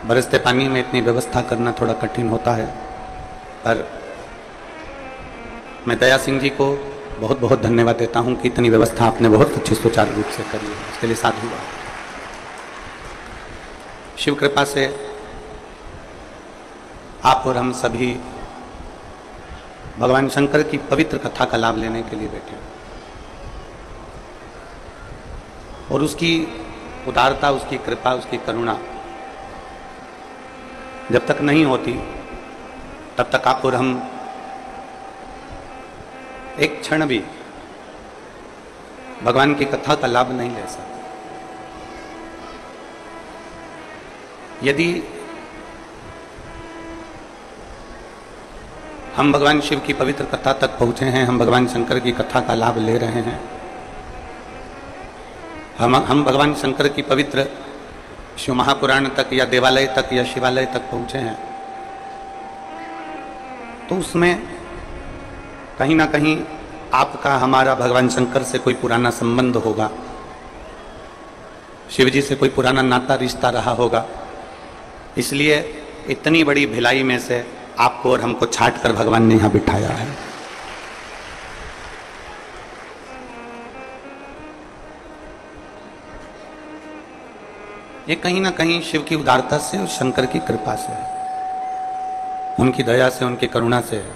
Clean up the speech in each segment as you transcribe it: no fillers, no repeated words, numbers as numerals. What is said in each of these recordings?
बरसते पानी में इतनी व्यवस्था करना थोड़ा कठिन होता है, पर मैं दया सिंह जी को बहुत बहुत धन्यवाद देता हूं कि इतनी व्यवस्था आपने बहुत अच्छी सुचारू रूप से करी है, इसके लिए साधुवाद। शिव कृपा से आप और हम सभी भगवान शंकर की पवित्र कथा का लाभ लेने के लिए बैठे और उसकी उदारता, उसकी कृपा, उसकी करुणा जब तक नहीं होती तब तक आप और हम एक क्षण भी भगवान की कथा का लाभ नहीं ले सकते। यदि हम भगवान शिव की पवित्र कथा तक पहुंचे हैं, हम भगवान शंकर की कथा का लाभ ले रहे हैं, हम भगवान शंकर की पवित्र शिव महापुराण तक या देवालय तक या शिवालय तक पहुंचे हैं, तो उसमें कहीं ना कहीं आपका हमारा भगवान शंकर से कोई पुराना संबंध होगा, शिव जी से कोई पुराना नाता रिश्ता रहा होगा। इसलिए इतनी बड़ी भिलाई में से आपको और हमको छांट कर भगवान ने यहां बिठाया है। ये कहीं ना कहीं शिव की उदारता से और शंकर की कृपा से है, उनकी दया से, उनकी करुणा से है।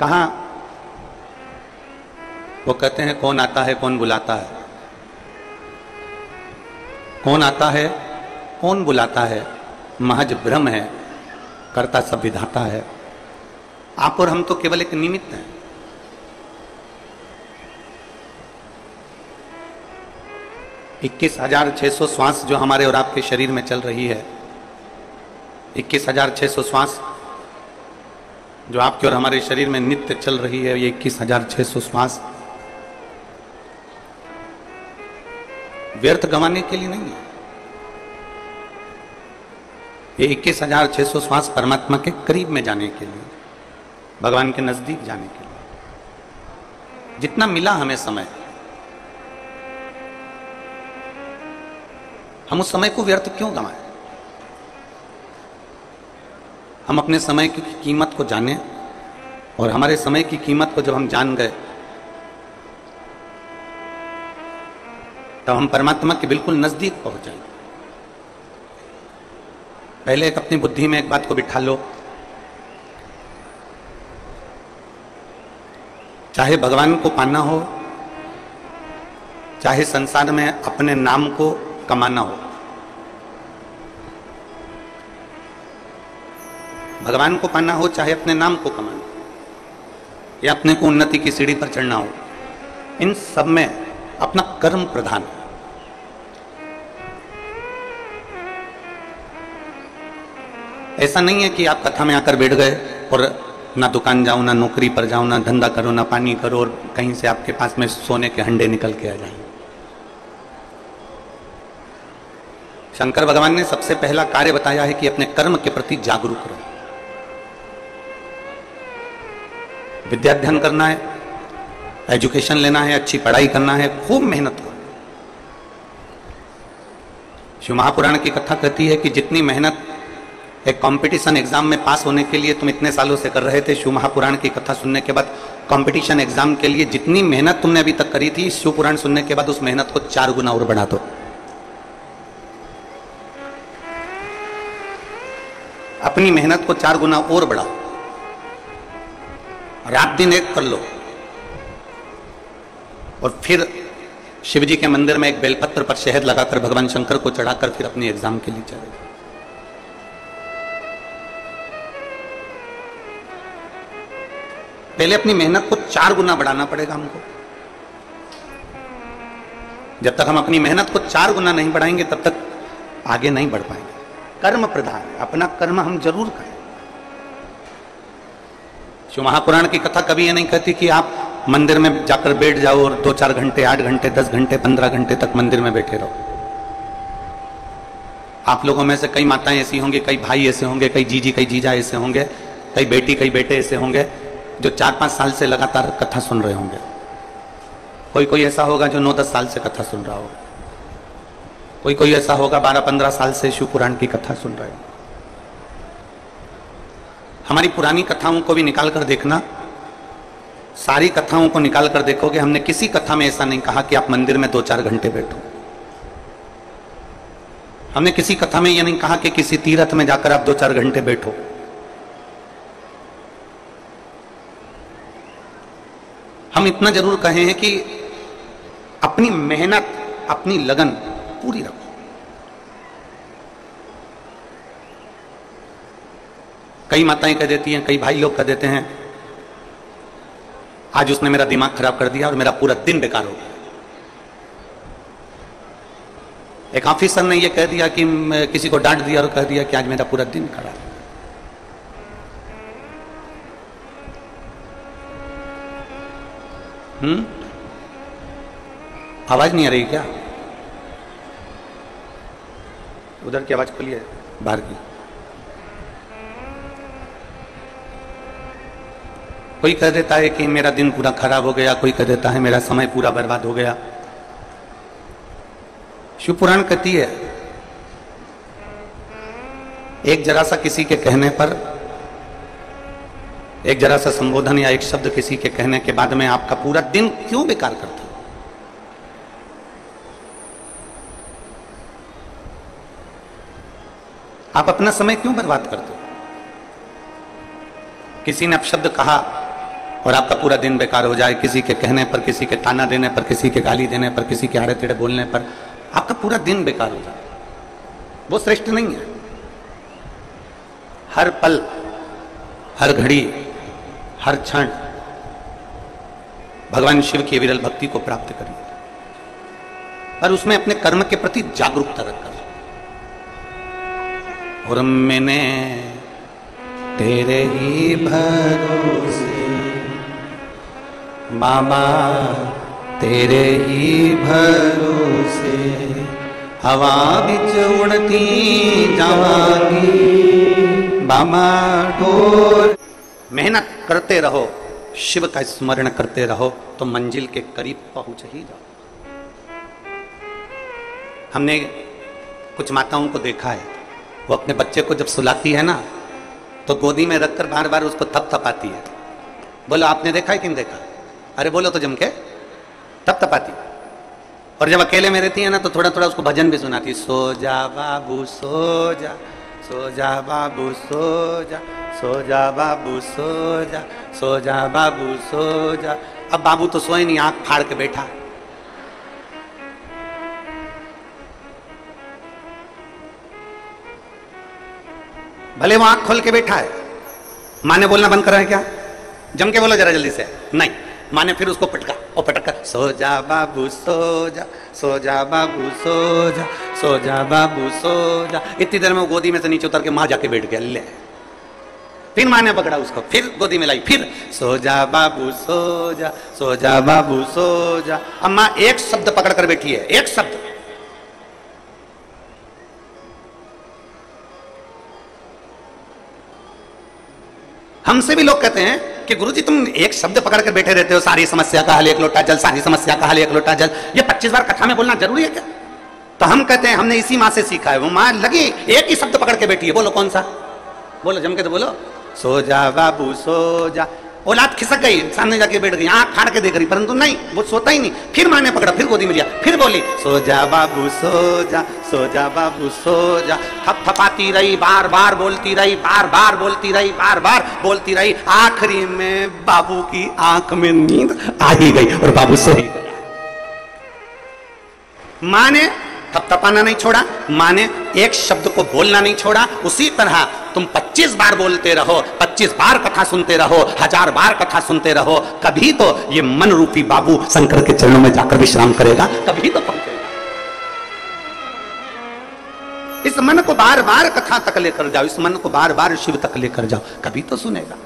कहां वो कहते हैं कौन आता है कौन बुलाता है, कौन आता है कौन बुलाता है, महज भ्रम है, करता सब विधाता है। आप और हम तो केवल एक निमित्त हैं। इक्कीस 21,600 श्वास जो हमारे और आपके शरीर में चल रही है, 21,600 श्वास जो आपके और हमारे शरीर में नित्य चल रही है, ये 21,600 श्वास व्यर्थ गंवाने के लिए नहीं है। ये 21,600 श्वास परमात्मा के करीब में जाने के लिए, भगवान के नजदीक जाने के लिए। जितना मिला हमें समय, हम उस समय को व्यर्थ क्यों गंवाएं? हम अपने समय की कीमत को जाने, और हमारे समय की कीमत को जब हम जान गए तब हम परमात्मा के बिल्कुल नजदीक पहुंच जाएंगे। पहले एक अपनी बुद्धि में एक बात को बिठा लो, चाहे भगवान को पाना हो, चाहे संसार में अपने नाम को कमाना हो, भगवान को पाना हो चाहे अपने नाम को कमाना हो या अपने को उन्नति की सीढ़ी पर चढ़ना हो, इन सब में अपना कर्म प्रधान है। ऐसा नहीं है कि आप कथा में आकर बैठ गए और ना दुकान जाओ, ना नौकरी पर जाओ, ना धंधा करो, ना पानी करो, और कहीं से आपके पास में सोने के हंडे निकल के आ जाएंगे। शंकर भगवान ने सबसे पहला कार्य बताया है कि अपने कर्म के प्रति जागरूक रहो। विद्याध्ययन करना है, एजुकेशन लेना है, अच्छी पढ़ाई करना है, खूब मेहनत करो। शिव महापुराण की कथा कहती है कि जितनी मेहनत एक कंपटीशन एग्जाम में पास होने के लिए तुम इतने सालों से कर रहे थे, शिव महापुराण की कथा सुनने के बाद कंपटीशन एग्जाम के लिए जितनी मेहनत तुमने अभी तक करी थी, शिव पुराण सुनने के बाद उस मेहनत को 4 गुना और बढ़ा दो। अपनी मेहनत को 4 गुना और बढ़ाओ, रात दिन एक कर लो, और फिर शिव जी के मंदिर में एक बेलपत्र पर शहद लगाकर भगवान शंकर को चढ़ाकर फिर अपनी एग्जाम के लिए चले। पहले अपनी मेहनत को 4 गुना बढ़ाना पड़ेगा हमको। जब तक हम अपनी मेहनत को 4 गुना नहीं बढ़ाएंगे तब तक आगे नहीं बढ़ पाएंगे। कर्म प्रधान है, अपना कर्म हम जरूर करें। शिव महापुराण की कथा कभी ये नहीं कहती कि आप मंदिर में जाकर बैठ जाओ और 2-4 घंटे, 8 घंटे, 10 घंटे, 15 घंटे तक मंदिर में बैठे रहो। आप लोगों में से कई माताएं ऐसी होंगी, कई भाई ऐसे होंगे, कई जीजी, कई जीजा ऐसे होंगे, कई बेटी, कई बेटे ऐसे होंगे जो 4-5 साल से लगातार कथा सुन रहे होंगे। कोई ऐसा होगा जो 9-10 साल से कथा सुन रहा होगा। कोई कोई ऐसा होगा 12-15 साल से शिव पुराण की कथा सुन रहे हो। हमारी पुरानी कथाओं को भी निकाल कर देखना, सारी कथाओं को निकाल कर देखोगे, हमने किसी कथा में ऐसा नहीं कहा कि आप मंदिर में 2-4 घंटे बैठो। हमने किसी कथा में यह नहीं कहा कि किसी तीर्थ में जाकर आप 2-4 घंटे बैठो। हम इतना जरूर कहे हैं कि अपनी मेहनत, अपनी लगन पूरी रखो। कई माताएं कह देती हैं, कई भाई लोग कह देते हैं, आज उसने मेरा दिमाग खराब कर दिया और मेरा पूरा दिन बेकार हो गया। एक ऑफिसर ने यह कह दिया कि किसी को डांट दिया और कह दिया कि आज मेरा पूरा दिन खराब। आवाज नहीं आ रही क्या? उधर की आवाज खुली है, बाहर की। कोई कह देता है कि मेरा दिन पूरा खराब हो गया, कोई कह देता है मेरा समय पूरा बर्बाद हो गया। शिव पुराण कहती है, एक जरा सा किसी के कहने पर, एक जरा सा संबोधन या एक शब्द किसी के कहने के बाद में आपका पूरा दिन क्यों बेकार करता? आप अपना समय क्यों बर्बाद करते हो? किसी ने अपशब्द कहा और आपका पूरा दिन बेकार हो जाए, किसी के कहने पर, किसी के ताना देने पर, किसी के गाली देने पर, किसी के आड़े टेढ़े बोलने पर आपका पूरा दिन बेकार हो जाए, वो श्रेष्ठ नहीं है। हर पल, हर घड़ी, हर क्षण भगवान शिव की विरल भक्ति को प्राप्त करिए, पर उसमें अपने कर्म के प्रति जागरूकता रखकर। और मैंने तेरे ही भरोसे बाबा, तेरे ही भरोसे हवा बिच उड़ती जावांगी बाबा डोर। मेहनत करते रहो, शिव का स्मरण करते रहो तो मंजिल के करीब पहुंच ही जाओ। हमने कुछ माताओं को देखा है, वो अपने बच्चे को जब सुलाती है ना तो गोदी में रखकर बार बार उसको थपथपाती है। बोलो आपने देखा है कि नहीं देखा? अरे बोलो तो जम के, थपथपाती। और जब अकेले में रहती है ना तो थोड़ा थोड़ा उसको भजन भी सुनाती है, सो जा बाबू सो जा, सो जा बाबू सो जा, सो जा बाबू सो जा, सो जा बाबू सो जा। अब बाबू तो सोए नहीं, आंख फाड़ के बैठा। भले वो आंख खोल के बैठा है, माँ ने बोलना बंद करा है क्या? जम के बोलो जरा जल्दी से। नहीं, माँ ने फिर उसको पटका और पटका, सो जा बाबू सो जा, सो जा बाबू सो जा, सो जा बाबू सो जा। इतनी देर में वो गोदी में से नीचे उतर के माँ जाके बैठ गया। ले, फिर माँ ने पकड़ा उसको, फिर गोदी में लाई, फिर सो जा बाबू सो जा, सो जा बाबू सो जा। अब माँ एक शब्द पकड़ कर बैठी है, एक शब्द। हमसे भी लोग कहते हैं कि गुरुजी तुम एक शब्द पकड़ कर बैठे रहते हो, सारी समस्या का हल एक लोटा जल, सारी समस्या का हल एक लोटा जल। ये 25 बार कथा में बोलना जरूरी है क्या? तो हम कहते हैं हमने इसी माँ से सीखा है। वो माँ लगी एक ही शब्द पकड़ के बैठी है। बोलो कौन सा? बोलो जम के तो बोलो, सो जा बाबू सो जा। औलाद खिसक गई, सामने जाके बैठ गई, आंख फाड़ के देख रही, परंतु नहीं, वो सोता ही नहीं। फिर माँ ने पकड़ा, फिर गोदी में लिया, फिर बोली सो जा बाबू सो जा, सो जा बाबू सो जा। थपथपाती रही, बार बार बोलती रही, बार बार बोलती रही, बार बार बोलती रही। आखिरी में बाबू की आंख में नींद आ ही गई और बाबू सो ही गया। माँ ने थपथपाना नहीं छोड़ा, माँ ने एक शब्द को बोलना नहीं छोड़ा। उसी तरह तुम 25 बार बोलते रहो, 25 बार कथा सुनते रहो, 1000 बार कथा सुनते रहो, कभी तो ये मन रूपी बाबू शंकर के चरणों में जाकर विश्राम करेगा, कभी तो पहुंचेगा। इस मन को बार बार कथा तक लेकर जाओ, इस मन को बार बार शिव तक लेकर जाओ, कभी तो सुनेगा।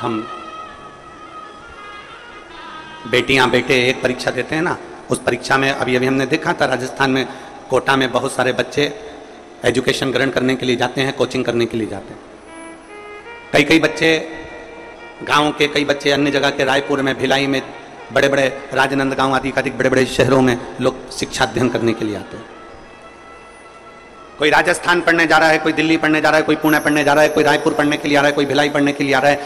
हम बेटियां बेटे एक परीक्षा देते हैं ना, उस परीक्षा में अभी अभी हमने देखा था राजस्थान में कोटा में बहुत सारे बच्चे एजुकेशन ग्रहण करने के लिए जाते हैं, कोचिंग करने के लिए जाते हैं। कई कई बच्चे गांव के, कई बच्चे अन्य जगह के, रायपुर में, भिलाई में बड़े बड़े राजनांदगांव आदि का बड़े बड़े शहरों में लोग शिक्षा अध्ययन करने के लिए आते हैं। कोई राजस्थान पढ़ने जा रहा है, कोई दिल्ली पढ़ने जा रहा है, कोई पुणे पढ़ने जा रहा है, कोई रायपुर पढ़ने के लिए आ रहा है, कोई भिलाई पढ़ने के लिए आ रहा है।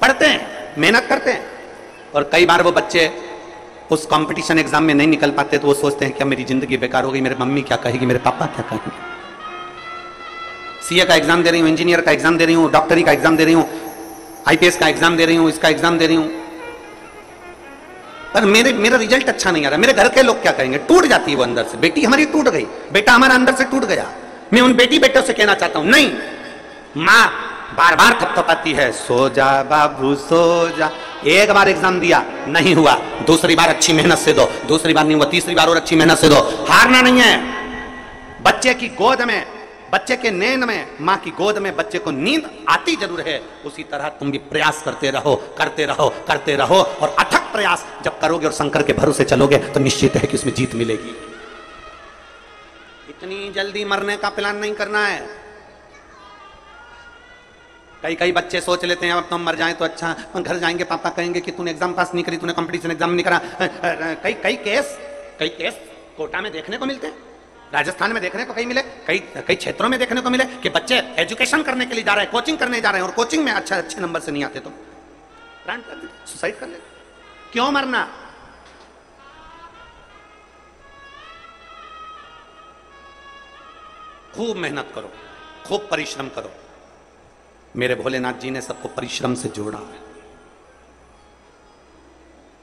पढ़ते हैं, मेहनत करते हैं, और कई बार वो बच्चे उस कंपटीशन एग्जाम में नहीं निकल पाते तो वो सोचते हैं कि अब मेरी जिंदगी बेकार हो गई, मेरे मम्मी क्या कहेगी, मेरे पापा क्या कहेंगे। सीए का एग्जाम दे रही हूँ, इंजीनियर का एग्जाम दे रही हूँ, डॉक्टरी का एग्जाम दे रही हूँ, आईपीएस का एग्जाम दे रही हूँ, इसका एग्जाम दे रही हूँ, पर मेरा रिजल्ट अच्छा नहीं आ रहा, मेरे घर के लोग क्या कहेंगे। टूट जाती है वो अंदर से। बेटी हमारी टूट गई, बेटा हमारा अंदर से टूट गया। मैं उन बेटी बेटों से कहना चाहता हूं, नहीं, मां बार बार थपथपाती है, सो जा बाबू सो जा। एक बार एग्जाम दिया, नहीं हुआ, दूसरी बार अच्छी मेहनत से दो, दूसरी बार नहीं हुआ, तीसरी बार और अच्छी मेहनत से दो। हारना नहीं है। बच्चे की गोद में, बच्चे के नैन में, मां की गोद में बच्चे को नींद आती जरूर है, उसी तरह तुम भी प्रयास करते रहो, करते रहो, करते रहो, और अथक प्रयास जब करोगे और शंकर के भरोसे चलोगे तो निश्चित है कि उसमें जीत मिलेगी। इतनी जल्दी मरने का प्लान नहीं करना है। कई बच्चे सोच लेते हैं अब तो हम मर जाएं तो अच्छा, घर जाएंगे पापा कहेंगे कि तूने एग्जाम पास नहीं करी, तूने कंपटीशन एग्जाम नहीं करा। कई केस कोटा में देखने को मिलते हैं, राजस्थान में देखने को कहीं मिले, कई क्षेत्रों में देखने को मिले कि बच्चे एजुकेशन करने के लिए जा रहे हैं, कोचिंग करने जा रहे हैं, और कोचिंग में अच्छे नंबर से नहीं आते तो सुसाइड कर लेते। क्यों मरना? खूब मेहनत करो, खूब परिश्रम करो। मेरे भोलेनाथ जी ने सबको परिश्रम से जोड़ा है।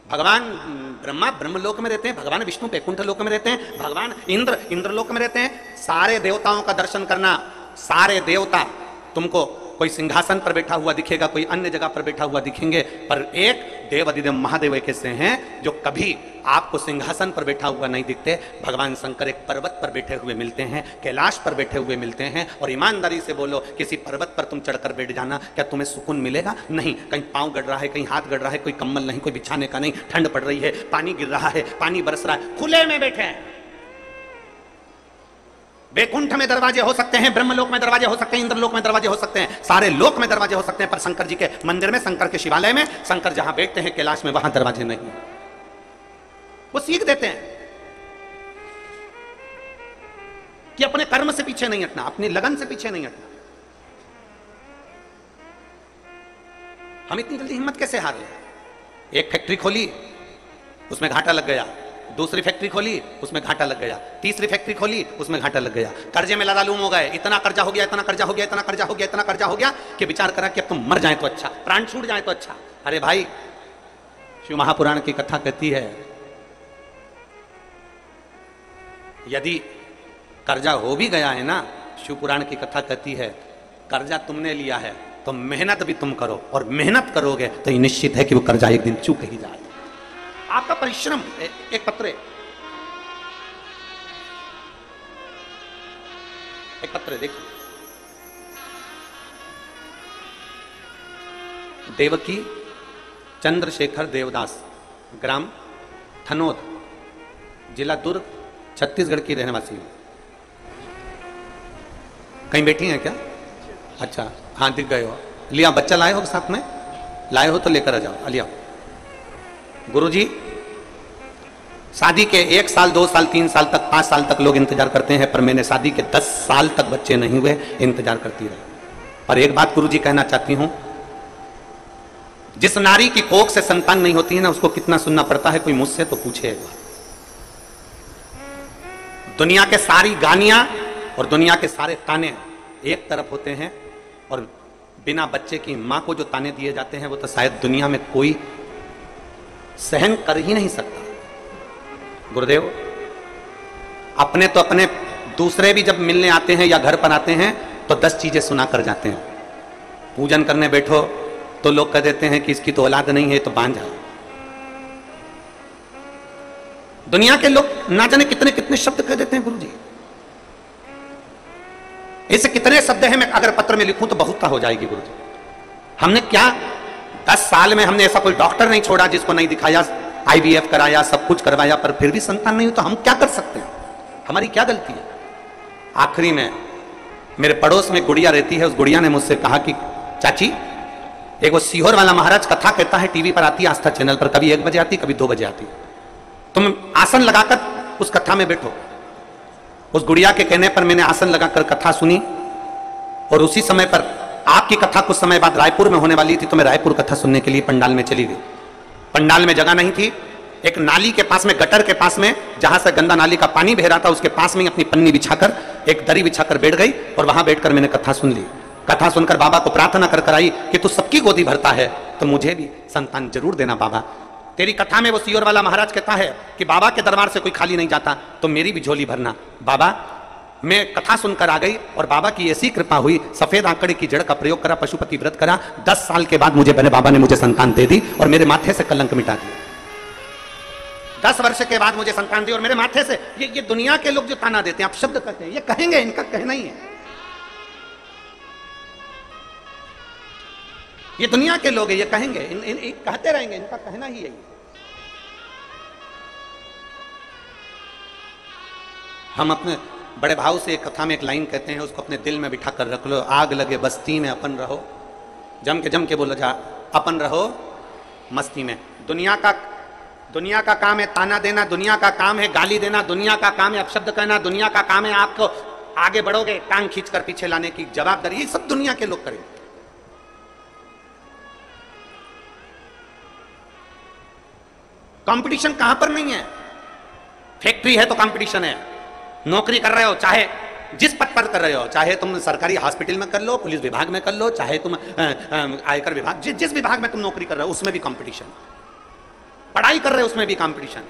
भगवान ब्रह्मा ब्रह्मलोक में रहते हैं, भगवान विष्णु वैकुंठ लोक में रहते हैं, भगवान इंद्र इंद्रलोक में रहते हैं। सारे देवताओं का दर्शन करना, सारे देवता तुमको कोई सिंहासन पर बैठा हुआ दिखेगा, कोई अन्य जगह पर बैठा हुआ दिखेंगे, पर एक देव अधिदेव महादेव एक ऐसे हैं जो कभी आपको सिंहासन पर बैठा हुआ नहीं दिखते। भगवान शंकर एक पर्वत पर बैठे हुए मिलते हैं, कैलाश पर बैठे हुए मिलते हैं। और ईमानदारी से बोलो, किसी पर्वत पर तुम चढ़कर बैठ जाना, क्या तुम्हें सुकून मिलेगा? नहीं। कहीं पांव गड़ रहा है, कहीं हाथ गड़ रहा है, कोई कंबल नहीं, कोई बिछाने का नहीं, ठंड पड़ रही है, पानी गिर रहा है, पानी बरस रहा है, खुले में बैठे हैं। वैकुंठ में दरवाजे हो सकते हैं, ब्रह्मलोक में दरवाजे हो सकते हैं, इंद्रलोक में दरवाजे हो सकते हैं, सारे लोक में दरवाजे हो सकते हैं, पर शंकर जी के मंदिर में, शंकर के शिवालय में, शंकर जहां बैठते हैं कैलाश में, वहां दरवाजे नहीं। वो सीख देते हैं कि अपने कर्म से पीछे नहीं हटना, अपनी लगन से पीछे नहीं हटना। हम इतनी जल्दी हिम्मत कैसे हार गए? एक फैक्ट्री खोली, उसमें घाटा लग गया, दूसरी फैक्ट्री खोली, उसमें घाटा लग गया, तीसरी फैक्ट्री खोली, उसमें घाटा लग गया, कर्जे में लदालूम हो गए, इतना कर्जा हो गया, इतना कर्जा हो गया, इतना कर्जा हो गया, इतना कर्जा हो गया कि विचार करा कि अब तुम मर जाए तो अच्छा, प्राण छूट जाए तो अच्छा। अरे भाई, शिव महापुराण की कथा कहती है, यदि कर्जा हो भी गया है ना, शिव पुराण की कथा कहती है, कर्जा तुमने लिया है तो मेहनत भी तुम करो, और मेहनत करोगे तो ये निश्चित है कि वो कर्जा एक दिन चूक ही जाए। आपका परिश्रम। एक पत्र देखिए, देवकी चंद्रशेखर देवदास, ग्राम थनोद, जिला दुर्ग, छत्तीसगढ़ की रहने वासी हूं। कहीं बैठी हैं क्या? अच्छा, हाँ दिख गए हो। लिया, बच्चा लाए हो साथ में? लाए हो तो लेकर आ जाओ, लिया। गुरुजी, शादी के 1 साल 2 साल 3 साल तक 5 साल तक लोग इंतजार करते हैं, पर मैंने शादी के 10 साल तक बच्चे नहीं हुए, इंतजार करती रही। और एक बात गुरुजी कहना चाहती हूं, जिस नारी की कोख से संतान नहीं होती है ना, उसको कितना सुनना पड़ता है, कोई मुझसे तो पूछे एक बार। दुनिया के सारी गानियां और दुनिया के सारे ताने एक तरफ होते हैं, और बिना बच्चे की मां को जो ताने दिए जाते हैं वो तो शायद दुनिया में कोई सहन कर ही नहीं सकता। गुरुदेव, अपने तो अपने, दूसरे भी जब मिलने आते हैं या घर पर आते हैं तो 10 चीजें सुना कर जाते हैं। पूजन करने बैठो तो लोग कह देते हैं कि इसकी तो औलाद नहीं है, तो बांझा। दुनिया के लोग ना जाने कितने कितने शब्द कह देते हैं गुरुजी। ऐसे कितने शब्द हैं, मैं अगर पत्र में लिखूं तो बहुता हो जाएगी गुरुजी। हमने क्या 10 साल में हमने ऐसा कोई डॉक्टर नहीं छोड़ा जिसको नहीं दिखाया, IVF कराया, सब कुछ करवाया, पर फिर भी संतान नहीं हो, तो हम क्या कर सकते हैं? हमारी क्या गलती है? आखिरी में मेरे पड़ोस में गुड़िया रहती है, उस गुड़िया ने मुझसे कहा कि चाची, एक वो सीहोर वाला महाराज कथा कहता है, टीवी पर आती है आस्था चैनल पर, कभी 1 बजे आती, कभी 2 बजे आती। तुम आसन लगाकर उस कथा में बैठो। उस गुड़िया के कहने पर मैंने आसन लगाकर कथा सुनी, और उसी समय पर आपकी कथा कुछ समय बाद रायपुर में होने वाली थी, तो मैं रायपुर कथा सुनने के लिए पंडाल में चली गई। पंडाल में जगह नहीं थी, एक नाली के पास में, गटर के पास में, जहां से गंदा नाली का पानी बह रहा था, उसके पास में ही अपनी पन्नी बिछाकर, एक दरी बिछाकर बैठ गई, और वहां बैठकर मैंने कथा सुन ली। कथा सुनकर बाबा को प्रार्थना कर आई कि तू सबकी गोदी भरता है तो मुझे भी संतान जरूर देना बाबा। तेरी कथा में वो सीहोर वाला महाराज कहता है कि बाबा के दरबार से कोई खाली नहीं जाता, तो मेरी भी झोली भरना बाबा। मैं कथा सुनकर आ गई, और बाबा की ऐसी कृपा हुई, सफेद आंकड़े की जड़ का प्रयोग करा, पशुपति व्रत करा, 10 साल के बाद मुझे बने बाबा ने मुझे संतान दे दी, और मेरे माथे से कलंक मिटा दिया। 10 वर्ष के बाद मुझे संतान दी, और मेरे माथे से ये दुनिया के लोग जो ताना देते हैं, आप शब्द कहते हैं, ये कहेंगे, इनका कहना ही है, ये दुनिया के लोग हैं, ये कहेंगे, कहते रहेंगे, इनका कहना ही है। हम अपने बड़े भाव से एक कथा में एक लाइन कहते हैं, उसको अपने दिल में बिठा कर रख लो। आग लगे बस्ती में अपन रहो, जम के बोलो जा, अपन रहो मस्ती में। दुनिया का काम है ताना देना, दुनिया का काम है गाली देना, दुनिया का काम है अपशब्द कहना, दुनिया का काम है आपको आगे बढ़ोगे टांग खींचकर पीछे लाने की जवाबदारी, ये सब दुनिया के लोग करेंगे। कंपटीशन कहां पर नहीं है? फैक्ट्री है तो कंपटीशन है, नौकरी कर रहे हो, चाहे जिस पद पर कर रहे हो, चाहे तुम सरकारी हॉस्पिटल में कर लो, पुलिस विभाग में कर लो, चाहे तुम आयकर विभाग, जिस विभाग में तुम नौकरी कर रहे हो उसमें भी कंपटीशन, पढ़ाई कर रहे हो उसमें भी कंपटीशन,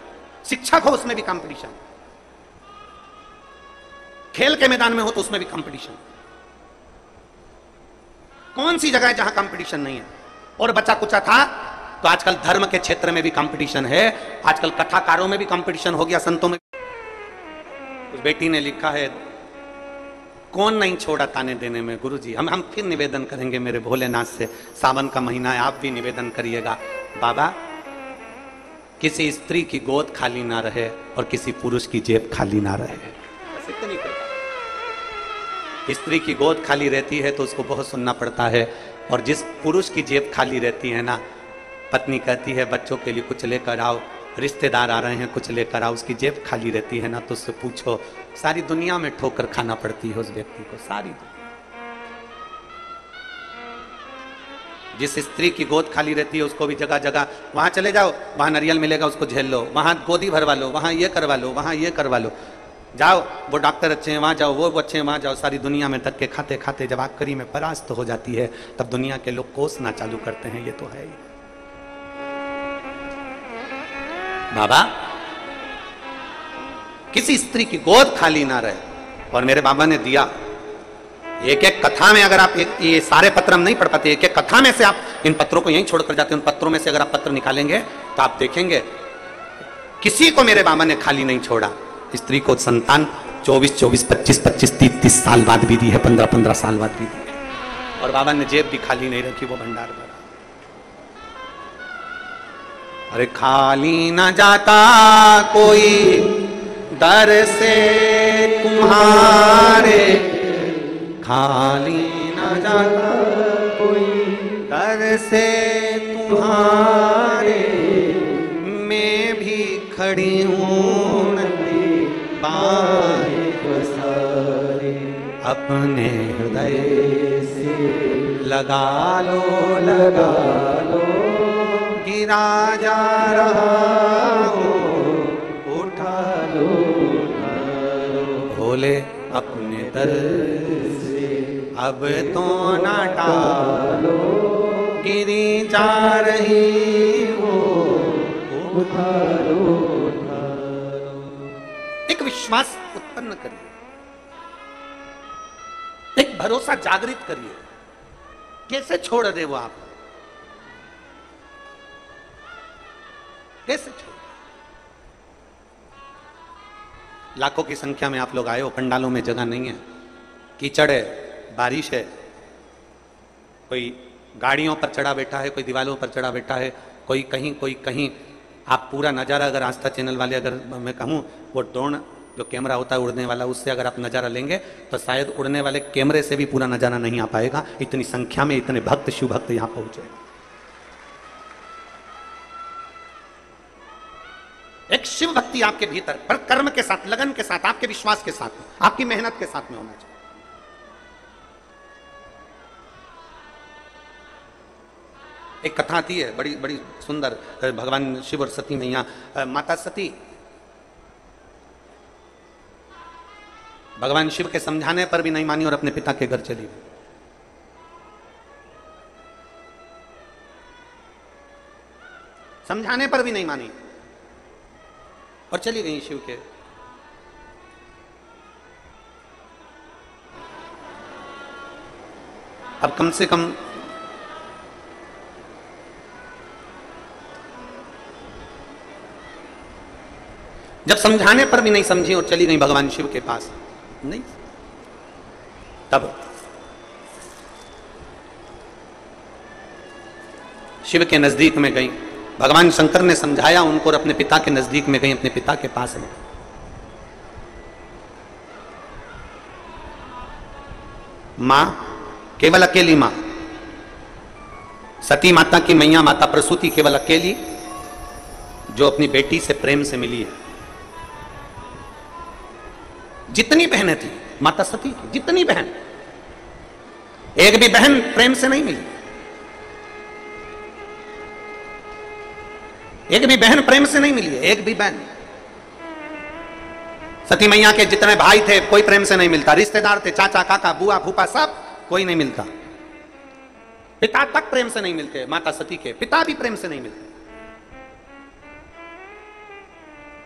शिक्षक हो उसमें भी कंपटीशन, खेल के मैदान में हो तो उसमें भी कंपटीशन। कौन सी जगह है जहां कंपटीशन नहीं है? और बचा कुचा था तो आजकल धर्म के क्षेत्र में भी कंपटीशन है, आजकल कथाकारों में भी कंपटीशन हो गया, संतों में। उस बेटी ने लिखा है, कौन नहीं छोड़ा ताने देने में। गुरुजी हम फिर निवेदन करेंगे मेरे भोलेनाथ से, सावन का महीना है, आप भी निवेदन करिएगा, बाबा किसी स्त्री की गोद खाली ना रहे और किसी पुरुष की जेब खाली ना रहे। स्त्री की गोद खाली रहती है तो उसको बहुत सुनना पड़ता है, और जिस पुरुष की जेब खाली रहती है ना, पत्नी कहती है बच्चों के लिए कुछ लेकर आओ, रिश्तेदार आ रहे हैं कुछ लेकर आओ, उसकी जेब खाली रहती है ना, तो उससे पूछो, सारी दुनिया में ठोकर खाना पड़ती है उस व्यक्ति को, सारी दुनिया। जिस स्त्री की गोद खाली रहती है उसको भी जगह जगह, वहां चले जाओ, वहां नारियल मिलेगा उसको झेल लो, वहां गोदी भरवा लो, वहां ये करवा लो, वहां ये करवा लो, जाओ वो डॉक्टर अच्छे हैं वहां जाओ, वो अच्छे हैं वहां जाओ। सारी दुनिया में धक्के खाते खाते जब आखिरी में परास्त हो जाती है, तब दुनिया के लोग कोसना चालू करते हैं, ये तो है ही। बाबा किसी स्त्री की गोद खाली ना रहे, और मेरे बाबा ने दिया। एक एक कथा में, अगर आप ये सारे पत्र हम नहीं पढ़ पाते, एक एक कथा में से आप इन पत्रों को यहीं छोड़कर जाते हैं, उन पत्रों में से अगर आप पत्र निकालेंगे तो आप देखेंगे किसी को मेरे बाबा ने खाली नहीं छोड़ा। स्त्री को संतान 24, 25, 30 साल बाद भी दी है, 15 साल बाद भी दी है, और बाबा ने जेब भी खाली नहीं रखी, वो भंडार भरा। अरे खाली न जाता कोई दर से तुम्हारे, खाली न जाता कोई दर से तुम्हारे, मैं भी खड़ी हूँ नदी बाहें पसारे, अपने हृदय से लगा लो, लगा लो, गिरा जा रहा हो, उठा लो, भोले अपने दर से अब तो ना टालो, गिरी जा रही हो, उठा लो, उठा लो। एक विश्वास उत्पन्न करिए, एक भरोसा जागृत करिए। कैसे छोड़ दे वो आप, कैसे छोड़? लाखों की संख्या में आप लोग आए हो, पंडालों में जगह नहीं है, कीचड़ है, बारिश है, कोई गाड़ियों पर चढ़ा बैठा है, कोई दीवारों पर चढ़ा बैठा है, कोई कहीं। आप पूरा नज़ारा अगर आस्था चैनल वाले, अगर मैं कहूँ, वो ड्रोन जो कैमरा होता है उड़ने वाला, उससे अगर आप नजारा लेंगे तो शायद उड़ने वाले कैमरे से भी पूरा नजारा नहीं आ पाएगा। इतनी संख्या में इतने भक्त, शिव भक्त यहां पहुंचे। एक शिव भक्ति आपके भीतर पर कर्म के साथ, लगन के साथ, आपके विश्वास के साथ, आपकी मेहनत के साथ में होना चाहिए। एक कथा आती है बड़ी बड़ी सुंदर, भगवान शिव और सती मैया। माता सती भगवान शिव के समझाने पर भी नहीं मानी और अपने पिता के घर चली गई। समझाने पर भी नहीं मानी और चली गई शिव के। अब कम से कम जब समझाने पर भी नहीं समझी और चली गई भगवान शिव के पास, नहीं, तब शिव के नजदीक में गई। भगवान शंकर ने समझाया उनको और अपने पिता के नजदीक में गई, अपने पिता के पास में। मां, केवल अकेली मां, सती माता की मैया माता प्रसूति केवल अकेली, जो अपनी बेटी से प्रेम से मिली है। जितनी बहनें थी माता सती की, जितनी बहन, एक भी बहन प्रेम से नहीं मिली। एक भी बहन प्रेम से नहीं मिली है, एक भी बहन। सती मैया के जितने भाई थे कोई प्रेम से नहीं मिलता, रिश्तेदार थे, चाचा काका बुआ फूफा सब, कोई नहीं मिलता। पिता तक प्रेम से नहीं मिलते, माता सती के पिता भी प्रेम से नहीं मिलते,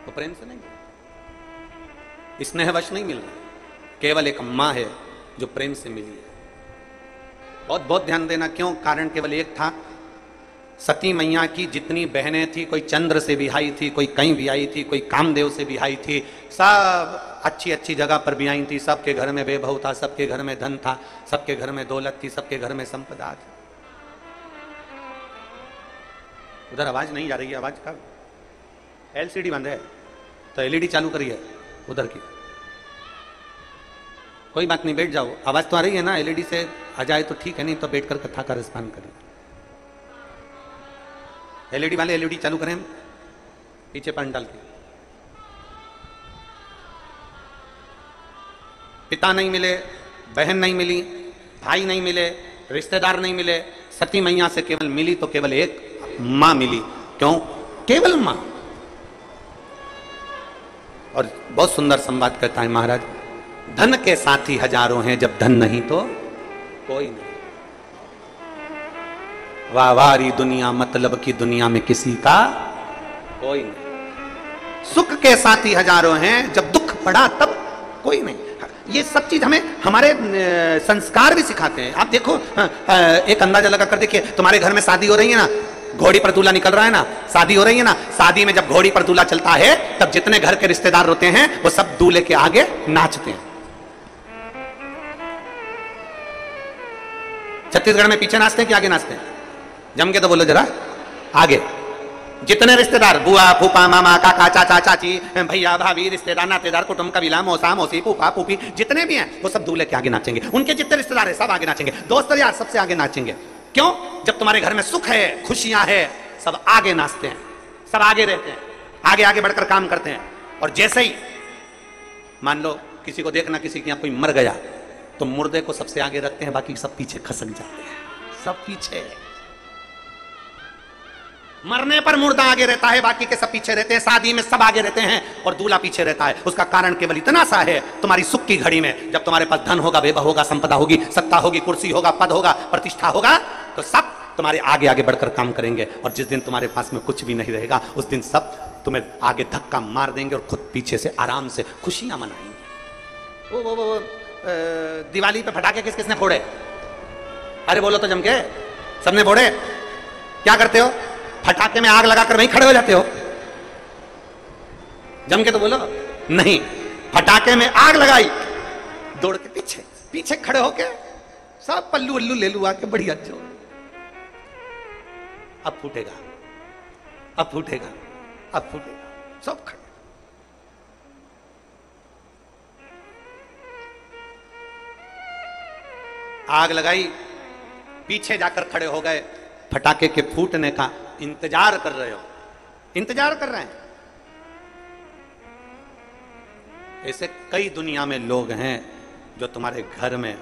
वो प्रेम से नहीं मिलते, स्नेहवश नहीं मिल रहा। केवल एक मां है जो प्रेम से मिली है। बहुत बहुत ध्यान देना, क्यों? कारण केवल एक था। सती मैया की जितनी बहनें थी, कोई चंद्र से बिहाई थी, कोई कहीं भी आई थी, कोई कामदेव से बिहाई थी, सब अच्छी अच्छी जगह पर भी आई थी। सबके घर में वैभव था, सबके घर में धन था, सबके घर में दौलत थी, सबके घर में संपदा थी। उधर आवाज नहीं जा रही है, आवाज का एलसीडी बंद है तो एलईडी चालू करिए उधर की। कोई बात नहीं, बैठ जाओ। आवाज तो आ रही है ना, एलईडी से आ जाए तो ठीक है, नहीं तो बैठकर कथा का रसपान करिए। एलईडी वाले एलईडी चालू करें पीछे पंडाल के। पिता नहीं मिले, बहन नहीं मिली, भाई नहीं मिले, रिश्तेदार नहीं मिले, सती मैया से केवल मिली तो केवल एक मां मिली। क्यों? केवल मां। और बहुत सुंदर संवाद कहता है महाराज, धन के साथी हजारों हैं, जब धन नहीं तो कोई नहीं। वाहवारी दुनिया, मतलब की दुनिया में किसी का कोई नहीं। सुख के साथी हजारों हैं, जब दुख पड़ा तब कोई नहीं। ये सब चीज हमें हमारे संस्कार भी सिखाते हैं। आप देखो, एक अंदाजा लगा कर देखिए, तुम्हारे घर में शादी हो रही है ना, घोड़ी पर दूल्हा निकल रहा है ना, शादी हो रही है ना, शादी में जब घोड़ी पर दूल्हा चलता है तब जितने घर के रिश्तेदार होते हैं वो सब दूल्हे के आगे नाचते हैं। छत्तीसगढ़ में पीछे नाचते हैं कि आगे नाचते हैं? जम के तो बोलो जरा, आगे। जितने रिश्तेदार, बुआ फूफा मामा काका चाचा चाची भैया भाभी रिश्तेदार नातेदार कुटुंब कबीला मौसा मौसी फूफा फूफी जितने भी हैं वो सब दूल्हे के आगे नाचेंगे। उनके जितने रिश्तेदार हैं सब आगे नाचेंगे, दोस्त यार सबसे आगे नाचेंगे। क्यों? जब तुम्हारे घर में सुख है, खुशियां है, सब आगे नाचते हैं, सब आगे रहते हैं, आगे आगे बढ़कर काम करते हैं। और जैसे ही मान लो किसी को देखना, किसी के यहाँ कोई मर गया तो मुर्दे को सबसे आगे रखते हैं, बाकी सब पीछे खसक जाते हैं, सब पीछे। मरने पर मुर्दा आगे रहता है, बाकी के सब पीछे रहते हैं। शादी में सब आगे रहते हैं और दूल्हा पीछे रहता है। उसका कारण केवल इतना सा है, तुम्हारी सुख की घड़ी में जब तुम्हारे पास धन होगा, वैभव होगा, संपदा होगी, सत्ता होगी, कुर्सी होगा, पद होगा, प्रतिष्ठा होगा, तो सब तुम्हारे आगे आगे बढ़कर काम करेंगे। और जिस दिन तुम्हारे पास में कुछ भी नहीं रहेगा, उस दिन सब तुम्हें आगे धक्का मार देंगे और खुद पीछे से आराम से खुशियां मनाएंगे। वो दिवाली पे पटाखे किस किसने फोड़े? अरे बोलो तो जम के, सबने फोड़े। क्या करते हो? फटाके में आग लगाकर वहीं खड़े हो जाते हो? जम के तो बोलो। नहीं, फटाके में आग लगाई, दौड़ के पीछे पीछे खड़े होके सब पल्लू उल्लू ले लू आके बढ़िया जो, अब फूटेगा, अब फूटेगा, अब फूटेगा, सब खड़े। आग लगाई, पीछे जाकर खड़े हो गए, फटाके के फूटने का इंतजार कर रहे हो, इंतजार कर रहे हैं। ऐसे कई दुनिया में लोग हैं जो तुम्हारे घर में,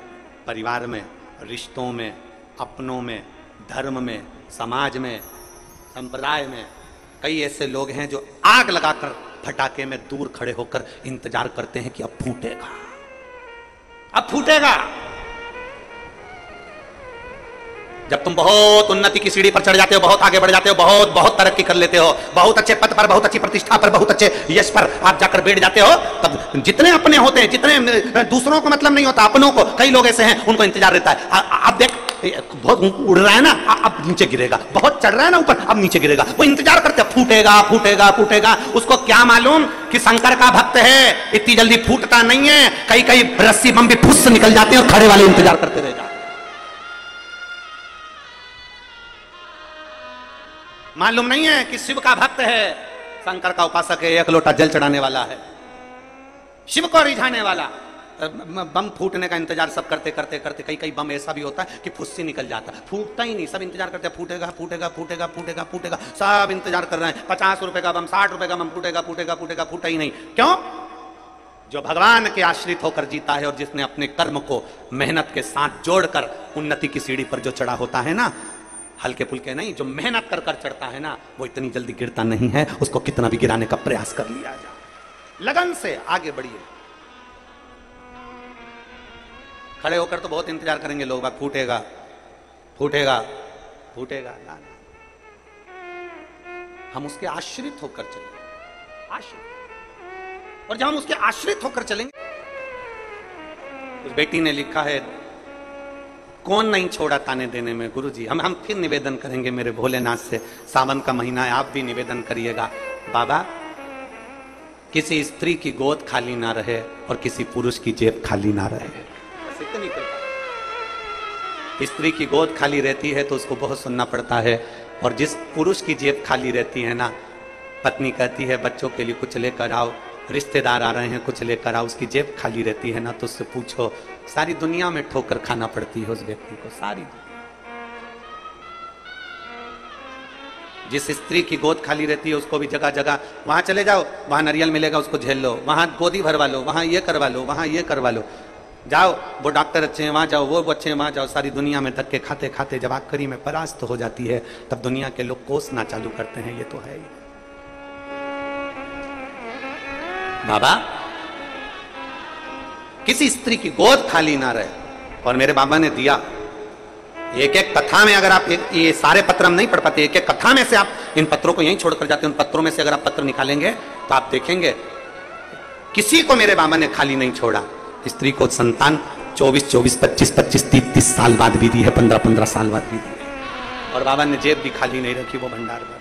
परिवार में, रिश्तों में, अपनों में, धर्म में, समाज में, संप्रदाय में कई ऐसे लोग हैं जो आग लगाकर फटाके में दूर खड़े होकर इंतजार करते हैं कि अब फूटेगा, अब फूटेगा। जब तुम बहुत उन्नति की सीढ़ी पर चढ़ जाते हो, बहुत आगे बढ़ जाते हो, बहुत बहुत तरक्की कर लेते हो, बहुत अच्छे पद पर, बहुत अच्छी प्रतिष्ठा पर, बहुत अच्छे यश पर आप जाकर बैठ जाते हो, तब जितने अपने होते हैं, जितने दूसरों को मतलब नहीं होता, अपनों को, कई लोग ऐसे हैं उनको इंतजार रहता है। आप देख, बहुत उड़ रहा है ना, अब नीचे गिरेगा, बहुत चढ़ रहा है ना ऊपर, अब नीचे गिरेगा, वो इंतजार करते हैं, फूटेगा फूटेगा फूटेगा। उसको क्या मालूम कि शंकर का भक्त है, इतनी जल्दी फूटता नहीं है, कई कई रस्सी बम भी फुस निकल जाते हैं और खड़े वाले इंतजार करते रह जाते। मालूम नहीं है कि शिव का भक्त है, शंकर का उपासक है, एक लोटा जल चढ़ाने वाला है, शिव को रिझाने वाला। बम फूटने का इंतजार सब करते करते करते कई कई बम ऐसा भी होता है कि फुस्सी निकल जाता है, फूटता ही नहीं, सब इंतजार करते हैं, फूटेगा फूटेगा फूटेगा फूटेगा फूटेगा, सब इंतजार कर रहे हैं। 50 रुपए का बम, 60 रुपए का बम, फूटेगा फूटेगा फूटेगा, फूटा ही नहीं। क्यों? जो भगवान के आश्रित होकर जीता है और जिसने अपने कर्म को मेहनत के साथ जोड़कर उन्नति की सीढ़ी पर जो चढ़ा होता है ना, हल्के फुल्के नहीं, जो मेहनत कर कर चढ़ता है ना, वो इतनी जल्दी गिरता नहीं है। उसको कितना भी गिराने का प्रयास कर लिया जाए, लगन से आगे बढ़िए। खड़े होकर तो बहुत इंतजार करेंगे लोग, बात फूटेगा फूटेगा फूटेगा ना, हम उसके आश्रित होकर चलेंगे, आश्रित। और जब हम उसके आश्रित होकर चलेंगे, उस बेटी ने लिखा है, कौन नहीं छोड़ा ताने देने में। गुरुजी, हम फिर निवेदन करेंगे मेरे भोलेनाथ से, सावन का महीना है, आप भी निवेदन करिएगा, बाबा किसी स्त्री की गोद खाली ना रहे और किसी पुरुष की जेब खाली ना रहे। स्त्री की गोद खाली रहती है तो उसको बहुत सुनना पड़ता है, और जिस पुरुष की जेब खाली रहती है ना, पत्नी कहती है बच्चों के लिए कुछ लेकर आओ, रिश्तेदार आ रहे हैं कुछ लेकर आओ, उसकी जेब खाली रहती है ना, तो उससे पूछो, सारी दुनिया में ठोकर खाना पड़ती है उस व्यक्ति को, सारी। जिस स्त्री की गोद खाली रहती है उसको भी जगह जगह, वहां चले जाओ, वहां नारियल मिलेगा उसको झेल लो, वहां गोदी भरवा लो, वहां ये करवा लो, वहां ये करवा लो, जाओ वो डॉक्टर अच्छे हैं वहां जाओ, वो अच्छे हैं वहां जाओ। सारी दुनिया में धक्के खाते खाते जब आखिरी में परास्त हो जाती है, तब दुनिया के लोग कोसना चालू करते हैं, ये तो है ही। बाबा किसी स्त्री की गोद खाली ना रहे, और मेरे बाबा ने दिया। एक एक कथा में, अगर आप ये सारे पत्र हम नहीं पढ़ पाते, एक एक कथा में से आप इन पत्रों को यहीं छोड़कर जाते हैं, उन पत्रों में से अगर आप पत्र निकालेंगे तो आप देखेंगे किसी को मेरे बाबा ने खाली नहीं छोड़ा। स्त्री को संतान 24, 25, 25, 30 साल बाद भी दी है, 15 साल बाद भी दी है, और बाबा ने जेब भी खाली नहीं रखी, वो भंडार भरा।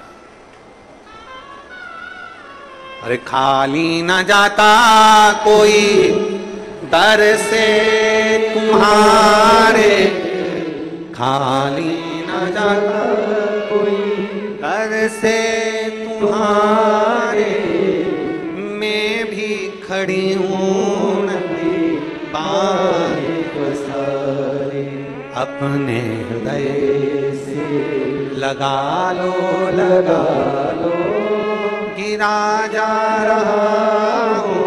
अरे खाली न जाता कोई दर से तुम्हारे, खाली न जाता कोई दर से तुम्हारे, मैं भी खड़ी हूँ अपने हृदय से, लगा लो गिरा जा रहा हो,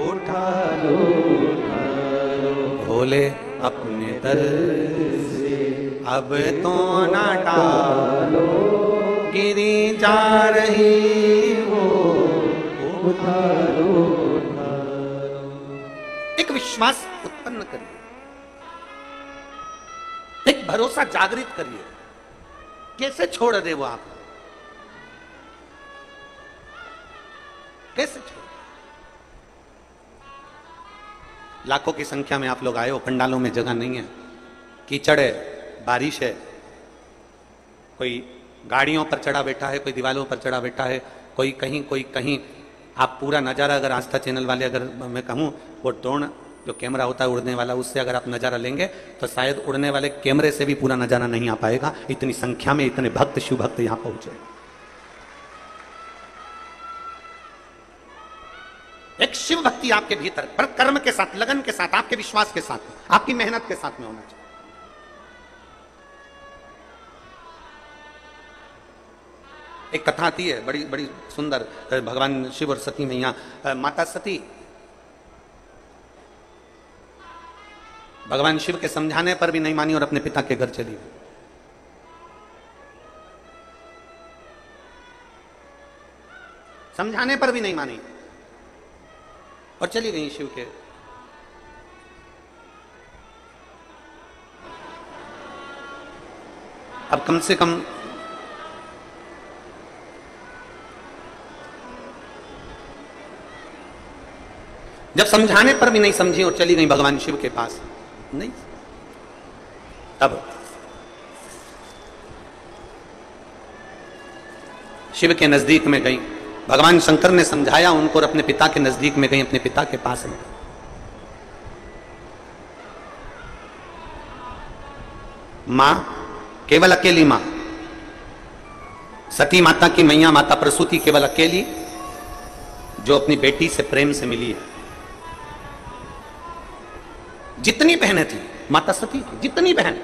उठा लो भोले अपने दर से, अब तो ना टालो, गिरी जा रही हो, उठा लो। एक विश्वास उत्पन्न करिए, एक भरोसा जागृत करिए। कैसे छोड़ दे वो आप, कैसे छोड़? लाखों की संख्या में आप लोग आए हो, पंडालों में जगह नहीं है, कीचड़ है, बारिश है, कोई गाड़ियों पर चढ़ा बैठा है, कोई दीवारों पर चढ़ा बैठा है, कोई कहीं कोई कहीं। आप पूरा नज़ारा, अगर आस्था चैनल वाले, अगर मैं कहूँ, वो ड्रोन जो कैमरा होता है उड़ने वाला, उससे अगर आप नज़ारा लेंगे तो शायद उड़ने वाले कैमरे से भी पूरा नज़ारा नहीं आ पाएगा, इतनी संख्या में इतने भक्त, शिव भक्त यहाँ पहुंचे। एक शिव भक्ति आपके भीतर पर कर्म के साथ, लगन के साथ, आपके विश्वास के साथ, आपकी मेहनत के साथ में होना चाहिए। एक कथा आती है बड़ी बड़ी सुंदर, भगवान शिव और सती मैया। माता सती भगवान शिव के समझाने पर भी नहीं मानी और अपने पिता के घर चली गई। समझाने पर भी नहीं मानी और चली गई शिव के। अब कम से कम जब समझाने पर भी नहीं समझी और चली गई भगवान शिव के पास, नहीं, तब शिव के नजदीक में गई। भगवान शंकर ने समझाया उनको और अपने पिता के नजदीक में गई, अपने पिता के पास में। मां, केवल अकेली मां, सती माता की मैया माता प्रसूति केवल अकेली, जो अपनी बेटी से प्रेम से मिली है। जितनी बहनें थी माता सती की, जितनी बहन,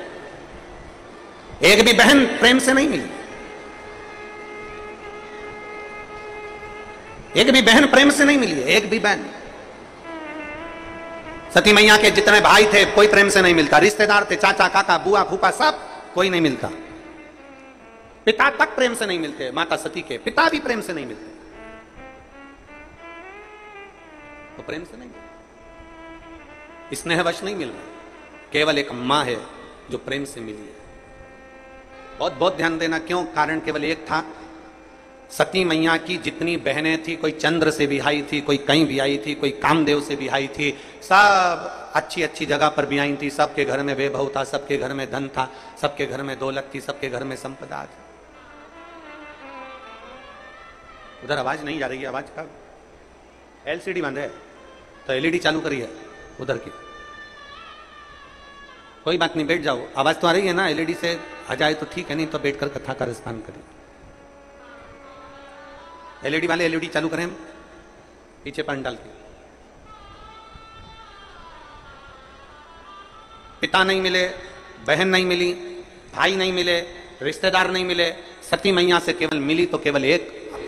एक भी बहन प्रेम से नहीं मिली। एक भी बहन प्रेम से नहीं मिली है, एक भी बहन। सती मैया के जितने भाई थे कोई प्रेम से नहीं मिलता, रिश्तेदार थे, चाचा काका बुआ फूफा सब, कोई नहीं मिलता। पिता तक प्रेम से नहीं मिलते, माता सती के पिता भी प्रेम से नहीं मिलते, तो प्रेम से नहीं मिलते, स्नेहवश नहीं मिल रहा। केवल एक मां है जो प्रेम से मिली है। बहुत बहुत ध्यान देना, क्यों? कारण केवल एक था। सती मैया की जितनी बहनें थी, कोई चंद्र से बिहाई थी, कोई कहीं बिहाई थी, कोई कामदेव से बिहाई थी, सब अच्छी अच्छी जगह पर बिहाई थी। सबके घर में वैभव था, सबके घर में धन था, सबके घर में दौलत थी, सबके घर में संपदा थी। उधर आवाज नहीं जा रही है, आवाज का एलसीडी बंद है तो एलईडी चालू करी है उधर की। कोई बात नहीं, बैठ जाओ। आवाज तो आ रही है ना, एलईडी से आ जाए तो ठीक है, नहीं तो बैठकर कथा का रसपान करें। एलईडी वाले एलईडी चालू करें पीछे पंडाल के। पिता नहीं मिले, बहन नहीं मिली, भाई नहीं मिले, रिश्तेदार नहीं मिले, सती मैया से केवल मिली तो केवल एक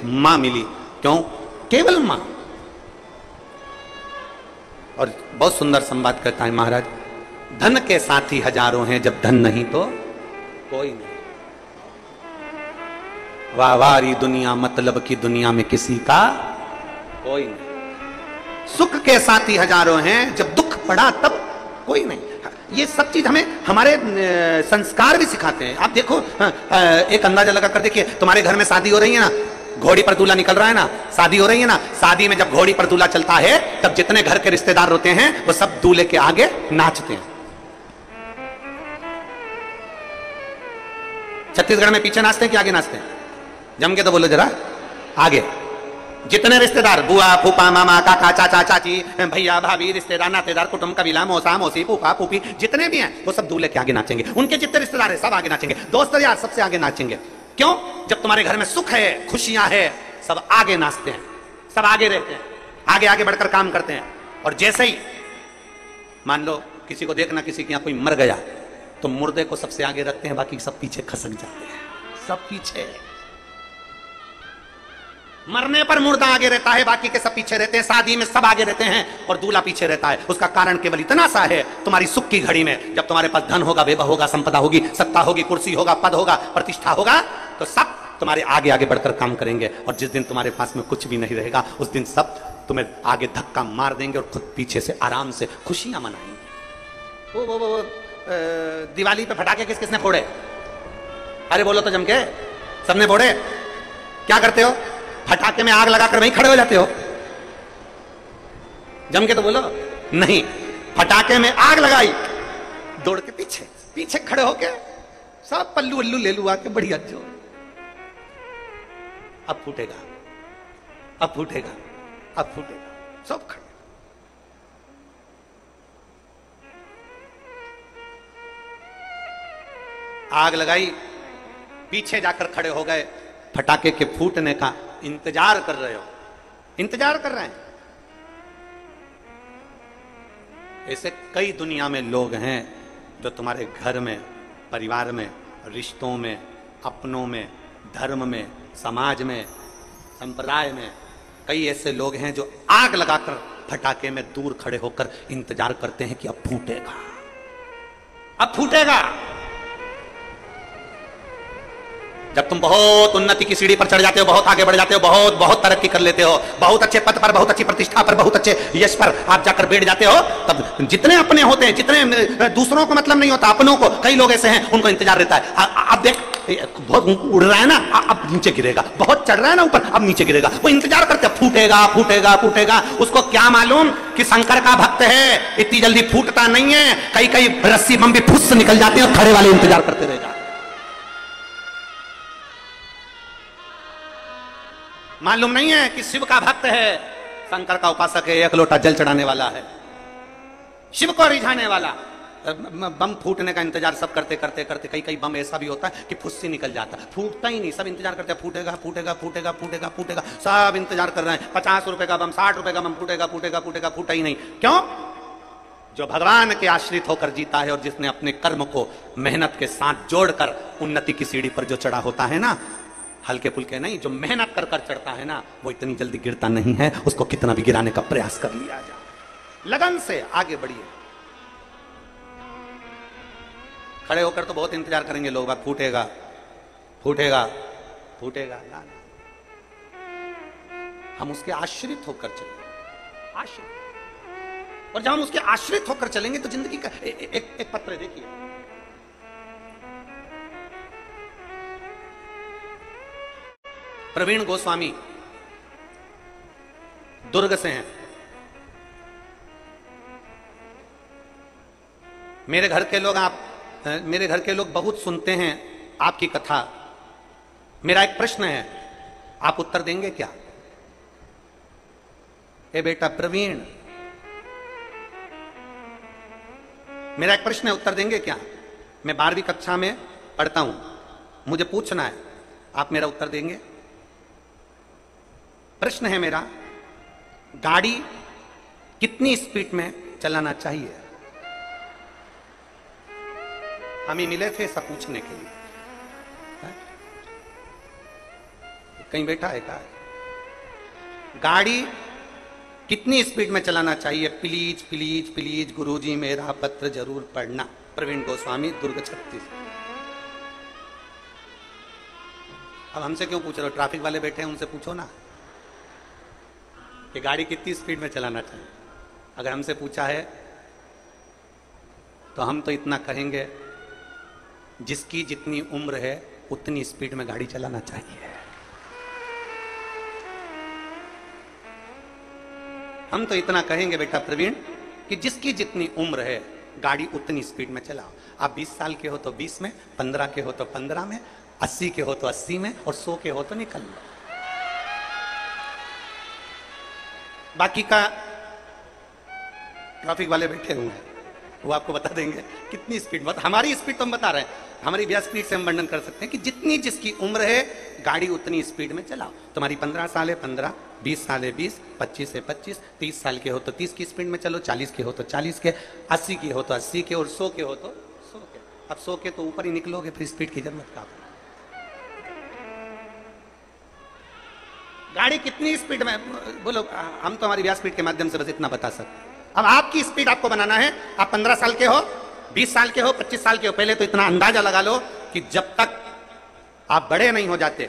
मां मिली। क्यों? केवल मां। और बहुत सुंदर संवाद करता है महाराज, धन के साथी हजारों हैं, जब धन नहीं तो कोई नहीं। वाहवारी दुनिया, मतलब की दुनिया में किसी का कोई नहीं। सुख के साथी हजारों हैं, जब दुख पड़ा तब कोई नहीं। ये सब चीज हमें हमारे संस्कार भी सिखाते हैं। आप देखो, एक अंदाजा लगा कर देखिए, तुम्हारे घर में शादी हो रही है ना, घोड़ी पर दूल्हा निकल रहा है ना, शादी हो रही है ना, शादी में जब घोड़ी पर दूल्हा चलता है तब जितने घर के रिश्तेदार होते हैं वो सब दूल्हे के आगे नाचते हैं। छत्तीसगढ़ में पीछे नाचते हैं कि आगे नाचते हैं? जम के तो बोलो जरा, आगे। जितने रिश्तेदार, बुआ फूफा मामा काका चाचा चाची भैया भाभी रिश्तेदार नातेदार कुटुंब कबीला मौसा मौसी फूफा फूफी जितने भी हैं वो सब दूल्हे के आगे नाचेंगे। उनके जितने रिश्तेदार हैं सब आगे नाचेंगे, दोस्त यार सबसे आगे नाचेंगे। क्यों? जब तुम्हारे घर में सुख है, खुशियां है, सब आगे नाचते हैं, सब आगे रहते हैं, आगे आगे बढ़कर काम करते हैं। और जैसे ही मान लो किसी को देखना, किसी के यहां कोई मर गया तो मुर्दे को सबसे आगे रखते हैं, बाकी सब पीछे खसक जाते हैं, सब पीछे। मरने पर मुर्दा आगे रहता है, बाकी के सब पीछे रहते हैं। शादी में सब आगे रहते हैं और दूल्हा पीछे रहता है। उसका कारण केवल इतना सा है, तुम्हारी सुख की घड़ी में जब तुम्हारे पास धन होगा, वैभव होगा, संपदा होगी, सत्ता होगी, कुर्सी होगा, पद होगा, प्रतिष्ठा होगा, तो सब तुम्हारे आगे आगे बढ़कर काम करेंगे। और जिस दिन तुम्हारे पास में कुछ भी नहीं रहेगा, उस दिन सब तुम्हें आगे धक्का मार देंगे और खुद पीछे से आराम से खुशियां मनाएंगे। वो दिवाली पे पटाखे किस किसने फोड़े? अरे बोलो तो जम के, सबने फोड़े। क्या करते हो? फटाके में आग लगाकर वहीं खड़े हो जाते हो। जम के तो बोलो। नहीं, फटाके में आग लगाई, दौड़ के पीछे पीछे खड़े होके सब पल्लू वल्लू ले लू आके बढ़िया जो, अब फूटेगा, अब फूटेगा, अब फूटेगा, सब खड़े। आग लगाई, पीछे जाकर खड़े हो गए, फटाके के फूटने का इंतजार कर रहे हो, इंतजार कर रहे हैं। ऐसे कई दुनिया में लोग हैं जो तुम्हारे घर में, परिवार में, रिश्तों में, अपनों में, धर्म में, समाज में, संप्रदाय में, कई ऐसे लोग हैं जो आग लगाकर फटाके में दूर खड़े होकर इंतजार करते हैं कि अब फूटेगा, अब फूटेगा। जब तुम बहुत उन्नति की सीढ़ी पर चढ़ जाते हो, बहुत आगे बढ़ जाते हो, बहुत बहुत तरक्की कर लेते हो, बहुत अच्छे पद पर, बहुत अच्छी प्रतिष्ठा पर, बहुत अच्छे यश पर आप जाकर बैठ जाते हो, तब जितने अपने होते हैं, जितने दूसरों को मतलब नहीं होता, अपनों को, कई लोग ऐसे हैं उनको इंतजार रहता है। अब देख बहुत उड़ रहा है ना, अब नीचे गिरेगा, बहुत चढ़ रहा है ना ऊपर, अब नीचे गिरेगा, वो इंतजार करते फूटेगा फूटेगा फूटेगा। उसको क्या मालूम कि शंकर का भक्त है, इतनी जल्दी फूटता नहीं है, कई कई रस्सी बम भी फुस निकल जाते हैं, खड़े वाले इंतजार करते रह जाते। मालूम नहीं है कि शिव का भक्त है, शंकर का उपासक है, एक लोटा जल चढ़ाने वाला है, शिव को रिझाने वाला। बम फूटने का इंतजार सब करते करते करते कई कई बम ऐसा भी होता है कि फुस्सी निकल जाता है, फूटता ही नहीं, सब इंतजार करते हैं फूटेगा फूटेगा फूटेगा फूटेगा फूटेगा, सब इंतजार कर रहे हैं। 50 रुपए का बम, 60 रुपए का बम, फूटेगा फूटेगा फूटेगा, फूटा ही नहीं। क्यों? जो भगवान के आश्रित होकर जीता है और जिसने अपने कर्म को मेहनत के साथ जोड़कर उन्नति की सीढ़ी पर जो चढ़ा होता है ना, हल्के फुल्के नहीं, जो मेहनत कर कर चढ़ता है ना, वो इतनी जल्दी गिरता नहीं है। उसको कितना भी गिराने का प्रयास कर लिया जाए, लगन से आगे बढ़िए। खड़े होकर तो बहुत इंतजार करेंगे लोग, बात फूटेगा फूटेगा फूटेगा ना, हम उसके आश्रित होकर चलेंगे, आश्रित। और जब हम उसके आश्रित होकर चलेंगे तो जिंदगी का एक पत्र देखिए, प्रवीण गोस्वामी दुर्ग से हैं। मेरे घर के लोग बहुत सुनते हैं आपकी कथा। मेरा एक प्रश्न है, आप उत्तर देंगे क्या? ए बेटा प्रवीण, मेरा एक प्रश्न है, उत्तर देंगे क्या? मैं 12वीं कक्षा में पढ़ता हूं, मुझे पूछना है, आप मेरा उत्तर देंगे? प्रश्न है मेरा, गाड़ी कितनी स्पीड में चलाना चाहिए? हम ही मिले थे सब पूछने के लिए, कहीं बैठा है क्या? गाड़ी कितनी स्पीड में चलाना चाहिए? प्लीज प्लीज प्लीज गुरुजी मेरा पत्र जरूर पढ़ना। प्रवीण गोस्वामी, दुर्ग 36। अब हमसे क्यों पूछ रहे हो? ट्रैफिक वाले बैठे हैं, उनसे पूछो ना कि गाड़ी कितनी स्पीड में चलाना चाहिए। अगर हमसे पूछा है तो हम तो इतना कहेंगे, जिसकी जितनी उम्र है उतनी स्पीड में गाड़ी चलाना चाहिए। हम तो इतना कहेंगे बेटा प्रवीण कि जिसकी जितनी उम्र है गाड़ी उतनी स्पीड में चलाओ। आप 20 साल के हो तो 20 में, 15 के हो तो 15 में, 80 के हो तो 80 में, और 100 के हो तो निकल लो। बाकी का ट्रैफिक वाले बैठे हुए हैं, वो आपको बता देंगे कितनी स्पीड। मतलब हमारी स्पीड तो हम बता रहे हैं, हमारी भी स्पीड से हम वर्णन कर सकते हैं कि जितनी जिसकी उम्र है गाड़ी उतनी स्पीड में चलाओ। तुम्हारी 15 साल है 15, 20 साल है 20, 25 है 25, 30 साल के हो तो 30 की स्पीड में चलो, 40 के हो तो 40 के, 80 के हो तो 80 के, और 100 के हो तो 100 के। अब 100 के तो ऊपर ही निकलोगे, फिर स्पीड की जरूरत क्या? गाड़ी कितनी स्पीड में बोलो, हम तो हमारी व्यासपीठ के माध्यम से बस इतना बता सकते। अब आपकी स्पीड आपको बनाना है। आप 15 साल के हो, 20 साल के हो, 25 साल के हो, पहले तो इतना अंदाजा लगा लो कि जब तक आप बड़े नहीं हो जाते,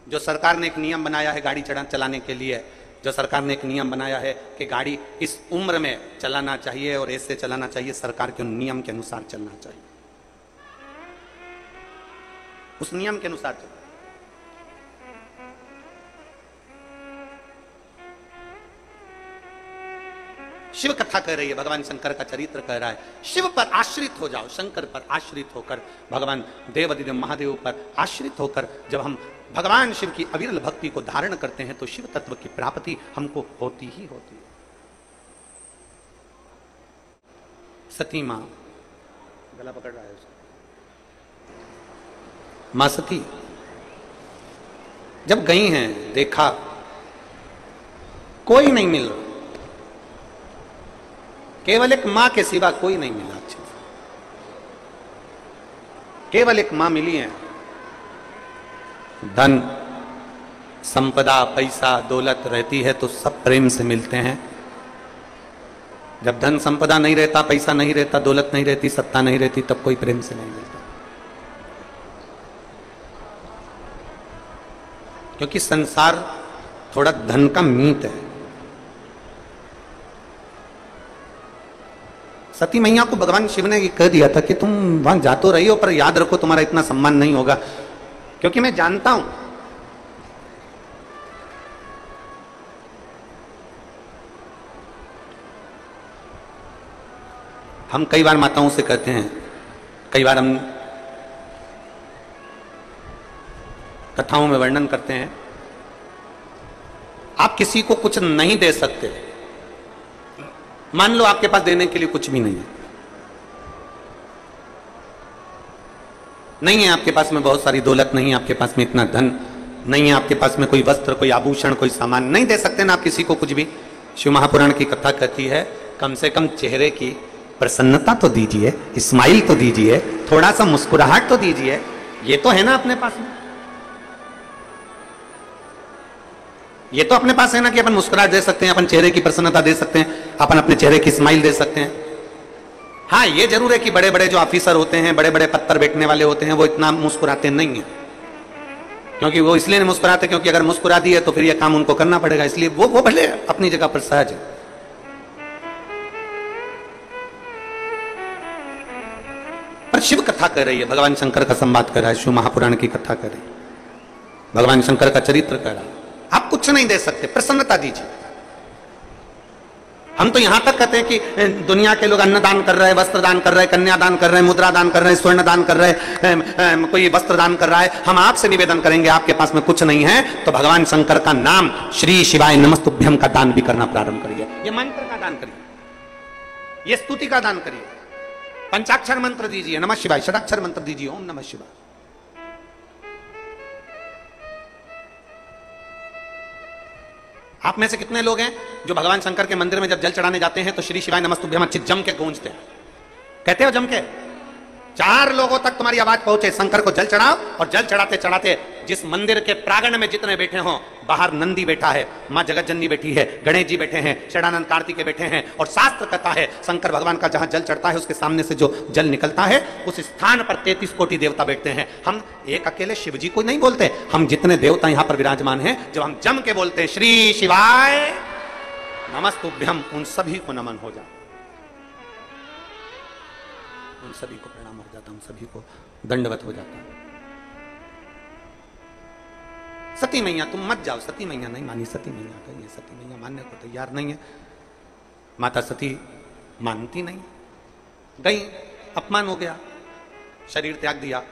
जो सरकार ने एक नियम बनाया है गाड़ी चलाने के लिए, जो सरकार ने एक नियम बनाया है कि गाड़ी इस उम्र में चलाना चाहिए और ऐसे चलाना चाहिए, सरकार के नियम के अनुसार चलना चाहिए, उस नियम के अनुसार चलना। शिव कथा कह रही है, भगवान शंकर का चरित्र कह रहा है। शिव पर आश्रित हो जाओ, शंकर पर आश्रित होकर, भगवान देवादिदेव महादेव पर आश्रित होकर जब हम भगवान शिव की अविरल भक्ति को धारण करते हैं तो शिव तत्व की प्राप्ति हमको होती ही होती है। सती मां, गला पकड़ रहा है उसका, मां सती जब गई हैं, देखा कोई नहीं मिल रहा, केवल एक मां के सिवा कोई नहीं मिला अच्छे से। केवल एक मां मिली है। धन संपदा पैसा दौलत रहती है तो सब प्रेम से मिलते हैं। जब धन संपदा नहीं रहता, पैसा नहीं रहता, दौलत नहीं रहती, सत्ता नहीं रहती, तब कोई प्रेम से नहीं मिलता। क्योंकि संसार थोड़ा धन का मीत है। सती मैया को भगवान शिव ने कह दिया था कि तुम वहां जा तो रही हो, पर याद रखो तुम्हारा इतना सम्मान नहीं होगा, क्योंकि मैं जानता हूं हम कई बार माताओं से कहते हैं, कई बार हम कथाओं में वर्णन करते हैं, आप किसी को कुछ नहीं दे सकते। मान लो आपके पास देने के लिए कुछ भी नहीं है, नहीं है आपके पास में बहुत सारी दौलत, नहीं है आपके पास में इतना धन, नहीं है आपके पास में कोई वस्त्र, कोई आभूषण, कोई सामान, नहीं दे सकते ना आप किसी को कुछ भी। शिव महापुराण की कथा कहती है कम से कम चेहरे की प्रसन्नता तो दीजिए, स्माइल तो दीजिए, थोड़ा सा मुस्कुराहट तो दीजिए। ये तो है ना अपने पास में, ये तो अपने पास है ना कि अपन मुस्कुराहट दे सकते हैं, अपन चेहरे की प्रसन्नता दे सकते हैं, अपन अपने चेहरे की स्माइल दे सकते हैं। हाँ, ये जरूर है कि बड़े बड़े जो ऑफिसर होते हैं, बड़े बड़े पद पर बैठने वाले होते हैं, वो इतना मुस्कुराते नहीं है। क्योंकि वो इसलिए नहीं मुस्कुराते क्योंकि अगर मुस्कुरा दिए तो फिर ये काम उनको करना पड़ेगा, इसलिए वो भले अपनी जगह पर सहज है। पर शिव कथा कर रही है, भगवान शंकर का संवाद कर रहा है, शिव महापुराण की कथा कर रही है, भगवान शंकर का चरित्र कर रहा है। आप कुछ नहीं दे सकते, प्रसन्नता दीजिए। हम तो यहां तक कहते हैं कि दुनिया के लोग अन्नदान कर रहे हैं, वस्त्र दान कर रहे हैं, कन्यादान कर रहे हैं, मुद्रा दान कर रहे हैं, स्वर्ण दान कर रहे हैं, कोई वस्त्र दान कर रहा है। हम आपसे निवेदन करेंगे, आपके पास में कुछ नहीं है तो भगवान शंकर का नाम श्री शिवाय नमस्तुभ्यम का दान भी करना प्रारंभ करिए। ये मंत्र का दान करिए, ये स्तुति का दान करिए, पंचाक्षर मंत्र दीजिए, नमः शिवाय, षडाक्षर मंत्र दीजिए, ओम नमः शिवाय। आप में से कितने लोग हैं जो भगवान शंकर के मंदिर में जब जल चढ़ाने जाते हैं तो श्री शिवाय नमस्तुभ्यम अच्छी जम के गूंजते हैं? कहते हो जम के? 4 लोगों तक तुम्हारी आवाज पहुंचे, शंकर को जल चढ़ाओ। और जल चढ़ाते चढ़ाते जिस मंदिर के प्रांगण में जितने बैठे हो, बाहर नंदी बैठा है, मां जगतजननी बैठी है, गणेश जी बैठे हैं, षडानंद कार्तिकेय बैठे हैं, और शास्त्र कहता है शंकर भगवान का जहां जल चढ़ता है उसके सामने से जो जल निकलता है उस स्थान पर 33 कोटि देवता बैठते हैं। हम एक अकेले शिव जी को नहीं बोलते, हम जितने देवता यहां पर विराजमान हैं, जब हम जम के बोलते हैं श्री शिवाय नमस्तुभ्यम, उन सभी को नमन हो जाता, उन सभी को प्रणाम हो जाता, उन सभी को दंडवत हो जाता। सती मैया तुम मत जाओ, सती मैया नहीं मानी, सती मैया कही है, सती मैया मानने को तैयार नहीं है। माता सती मानती नहीं, गई, अपमान हो गया, शरीर त्याग दिया,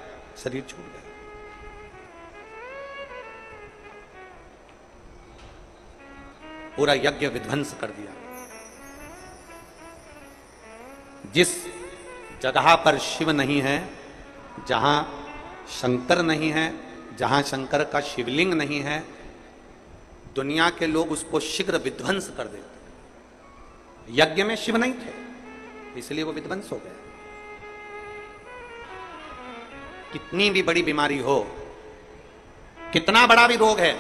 शरीर छूट गया। पूरा यज्ञ विध्वंस कर दिया। जिस जगह पर शिव नहीं है, जहां शंकर नहीं है, जहां शंकर का शिवलिंग नहीं है, दुनिया के लोग उसको शीघ्र विध्वंस कर देते। यज्ञ में शिव नहीं थे इसलिए वो विध्वंस हो गए। कितनी भी बड़ी बीमारी हो, कितना बड़ा भी रोग है,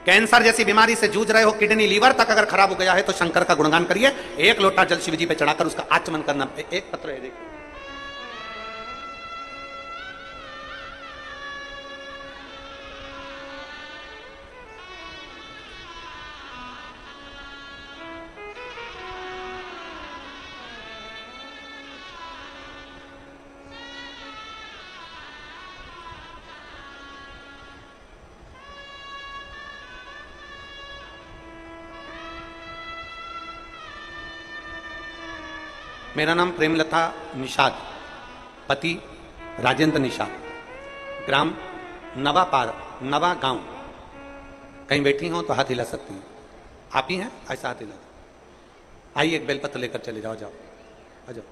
कैंसर जैसी बीमारी से जूझ रहे हो, किडनी लीवर तक अगर खराब हो गया है तो शंकर का गुणगान करिए। 1 लोटा जल शिव जी पे चढ़ाकर उसका आचमन करना। एक पत्र है, देखिए, मेरा नाम प्रेमलता निषाद, पति राजेंद्र निषाद, ग्राम नवापार, नवा गांव। कहीं बैठी हो तो हाथ हिला सकती हैं, आप ही हैं, ऐसा हाथ हिला। आइए एक बेलपत्र लेकर चले जाओ, जाओ आ जाओ।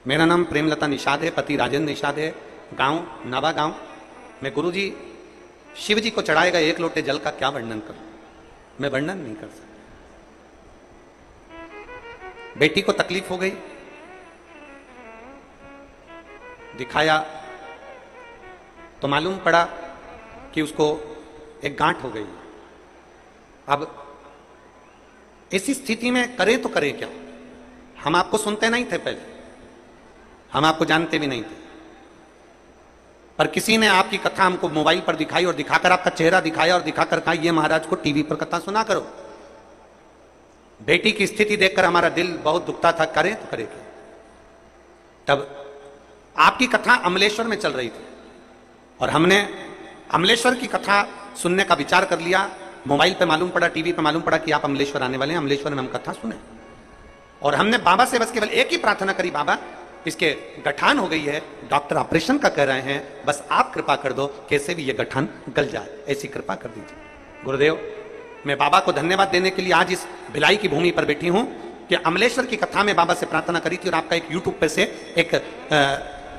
मेरा नाम प्रेमलता निषाद है, पति राजेंद्र निषाद है, गांव नवा गांव। मैं गुरुजी शिव जी को चढ़ाएगा 1 लोटे जल का क्या वर्णन करूं, मैं वर्णन नहीं कर सकता। बेटी को तकलीफ हो गई, दिखाया तो मालूम पड़ा कि उसको एक गांठ हो गई। अब ऐसी स्थिति में करें तो करें क्या? हम आपको सुनते नहीं थे पहले, हम आपको जानते भी नहीं थे, पर किसी ने आपकी कथा हमको मोबाइल पर दिखाई और दिखाकर आपका चेहरा दिखाया और दिखाकर कहा ये महाराज को टीवी पर कथा सुना करो। बेटी की स्थिति देखकर हमारा दिल बहुत दुखता था, करें तो करें क्या? तब आपकी कथा अमलेश्वर में चल रही थी और हमने अमलेश्वर की कथा सुनने का विचार कर लिया। मोबाइल पे मालूम पड़ा, टीवी पे मालूम पड़ा कि आप अमलेश्वर आने वाले हैं, अमलेश्वर में हम कथा सुने। और हमने बाबा से बस केवल एक ही प्रार्थना करी, बाबा इसके गठान हो गई है, डॉक्टर ऑपरेशन का कह रहे हैं, बस आप कृपा कर दो, कैसे भी ये गठान गल जाए, ऐसी कृपा कर दीजिए। गुरुदेव, मैं बाबा को धन्यवाद देने के लिए आज इस भिलाई की भूमि पर बैठी हूं कि अमलेश्वर की कथा में बाबा से प्रार्थना करी थी और आपका एक यूट्यूब पे से एक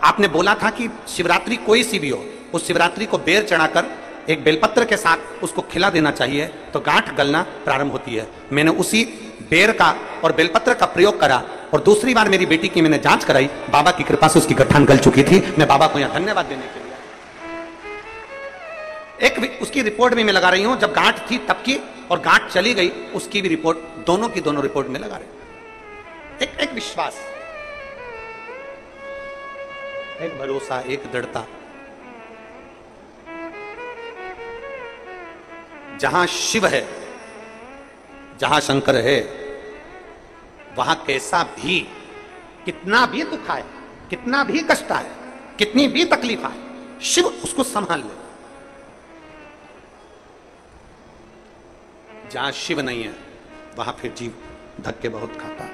आपने बोला था कि शिवरात्रि कोई सी भी हो, उस शिवरात्रि को बेर चढ़ाकर एक बेलपत्र के साथ उसको खिला देना चाहिए तो गांठ गलना प्रारंभ होती है। मैंने उसी बेर का और बेलपत्र का प्रयोग करा और दूसरी बार मेरी बेटी की मैंने जांच कराई, बाबा की कृपा से उसकी गठान गल चुकी थी। मैं बाबा को यहां धन्यवाद देने के लिए एक उसकी रिपोर्ट भी मैं लगा रही हूं, जब गांठ थी तब की और गांठ चली गई उसकी भी रिपोर्ट, दोनों की दोनों रिपोर्ट में लगा रही। एक विश्वास, एक भरोसा, एक दृढ़ता। जहां शिव है, जहां शंकर है, वहां कैसा भी, कितना भी दुख आए, कितना भी कष्ट आए, कितनी भी तकलीफ आए, शिव उसको संभाल ले। जहां शिव नहीं है वहां फिर जीव धक्के बहुत खाता है।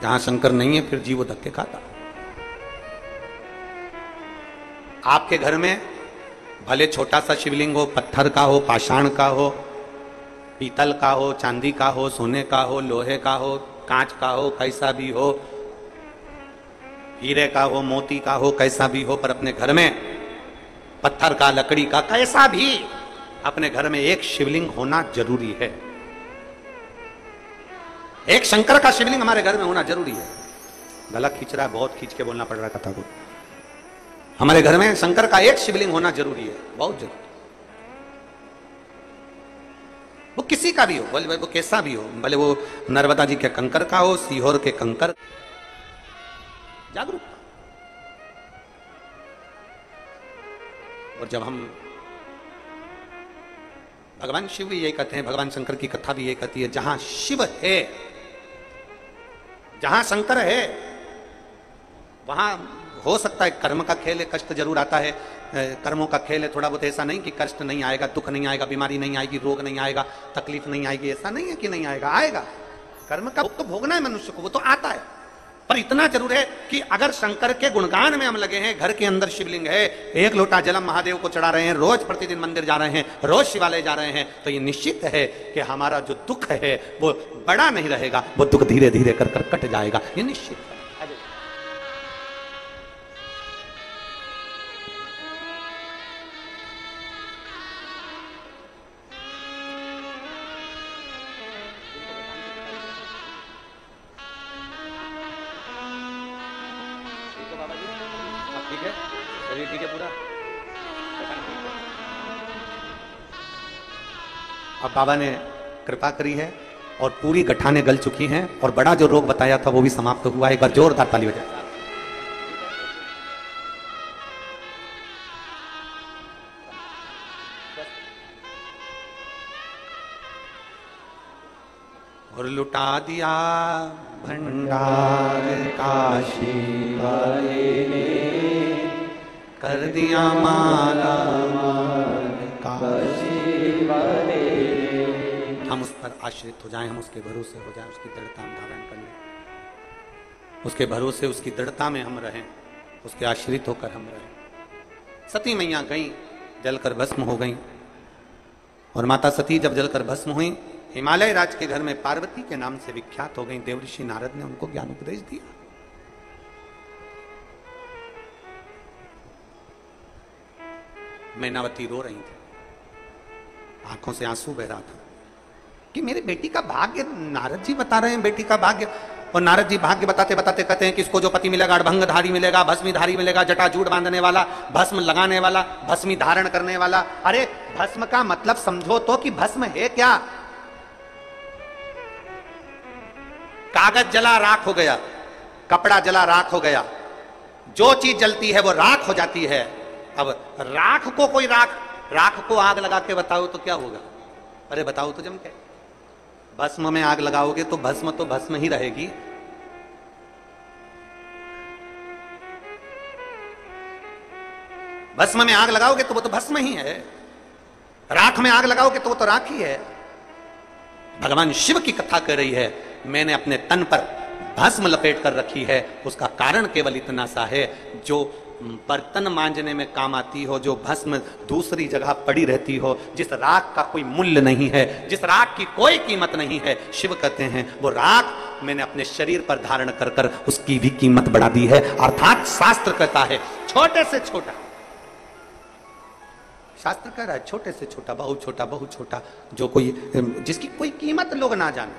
जहां शंकर नहीं है फिर जीव वो धक्के खाता। आपके घर में भले छोटा सा शिवलिंग हो, पत्थर का हो, पाषाण का हो, पीतल का हो, चांदी का हो, सोने का हो, लोहे का हो, कांच का हो, कैसा भी हो, हीरे का हो, मोती का हो, कैसा भी हो, पर अपने घर में पत्थर का, लकड़ी का, कैसा भी अपने घर में एक शिवलिंग होना जरूरी है। एक शंकर का शिवलिंग हमारे घर में होना जरूरी है। गला खींच रहा है, बहुत खींच के बोलना पड़ रहा है कथा को। हमारे घर में शंकर का एक शिवलिंग होना जरूरी है, बहुत जरूरी। वो किसी का भी हो, बोले वो कैसा भी हो, भले वो नर्मदा जी के कंकर का हो, सीहोर के कंकर। जागरूक। और जब हम भगवान शिव भी यही कहते हैं, भगवान शंकर की कथा भी यही कहती है, जहां शिव है, जहां शंकर है, वहां हो सकता है कर्म का खेल है, कष्ट जरूर आता है, कर्मों का खेल है, थोड़ा बहुत। ऐसा नहीं कि कष्ट नहीं आएगा, दुख नहीं आएगा, बीमारी नहीं आएगी, रोग नहीं आएगा, तकलीफ नहीं आएगी, ऐसा नहीं है कि नहीं आएगा, आएगा। कर्म का तो भोगना है मनुष्य को, वो तो आता है। पर इतना जरूर है कि अगर शंकर के गुणगान में हम लगे हैं, घर के अंदर शिवलिंग है, एक लोटा जलम महादेव को चढ़ा रहे हैं, रोज प्रतिदिन मंदिर जा रहे हैं, रोज शिवालय जा रहे हैं, तो ये निश्चित है कि हमारा जो दुख है वो बड़ा नहीं रहेगा, वो दुख धीरे धीरे कर कट जाएगा, ये निश्चित है। ठीक है पूरा। अब बाबा ने कृपा करी है और पूरी गठानें गल चुकी हैं और बड़ा जो रोग बताया था वो भी समाप्त हुआ है। एक बार जोरदार ताली बजाएं। और लुटा दिया भंडार काशी वाले ने, कर दिया माला माल काशी वाले। हम उस पर आश्रित हो जाएं, हम उसके भरोसे हो जाएं, उसकी दृढ़ता हम धारण कर लें, उसके भरोसे उसकी दृढ़ता में हम रहें, उसके आश्रित होकर हम रहें। सती मैया गई, जलकर भस्म हो गई, और माता सती जब जलकर भस्म हुई, हिमालय राज के घर में पार्वती के नाम से विख्यात हो गई। देवऋषि नारद ने उनको ज्ञान उपदेश दिया। मैनावती रो रही थी, आंखों से आंसू बह रहा था। कि मेरी बेटी का भाग्य, नारद जी बता रहे हैं बेटी का भाग्य। और नारद जी भाग्य बताते बताते कहते हैं कि इसको जो पति मिलेगा अड़भंगधारी मिलेगा, भस्मीधारी मिलेगा, जटाजूट बांधने वाला, भस्म लगाने वाला, भस्मी धारण करने वाला। अरे भस्म का मतलब समझो तो कि भस्म है क्या? कागज जला राख हो गया, कपड़ा जला राख हो गया, जो चीज जलती है वो राख हो जाती है। अब राख को कोई राख को आग लगा के बताओ तो क्या होगा? अरे बताओ तो जम के। भस्म में आग लगाओगे तो भस्म ही रहेगी। भस्म में आग लगाओगे तो वो तो भस्म ही है, राख में आग लगाओगे तो वो तो राख ही है। भगवान शिव की कथा कर रही है, मैंने अपने तन पर भस्म लपेट कर रखी है। उसका कारण केवल इतना सा है, जो बर्तन मांजने में काम आती हो, जो भस्म दूसरी जगह पड़ी रहती हो, जिस राख का कोई मूल्य नहीं है, जिस राख की कोई कीमत नहीं है, शिव कहते हैं वो राख मैंने अपने शरीर पर धारण कर कर उसकी भी कीमत बढ़ा दी है। अर्थात शास्त्र कहता है छोटे से छोटा, शास्त्र कह रहा है छोटे से छोटा, बहुत छोटा, बहुत छोटा, जो कोई जिसकी कोई कीमत लोग ना जाने,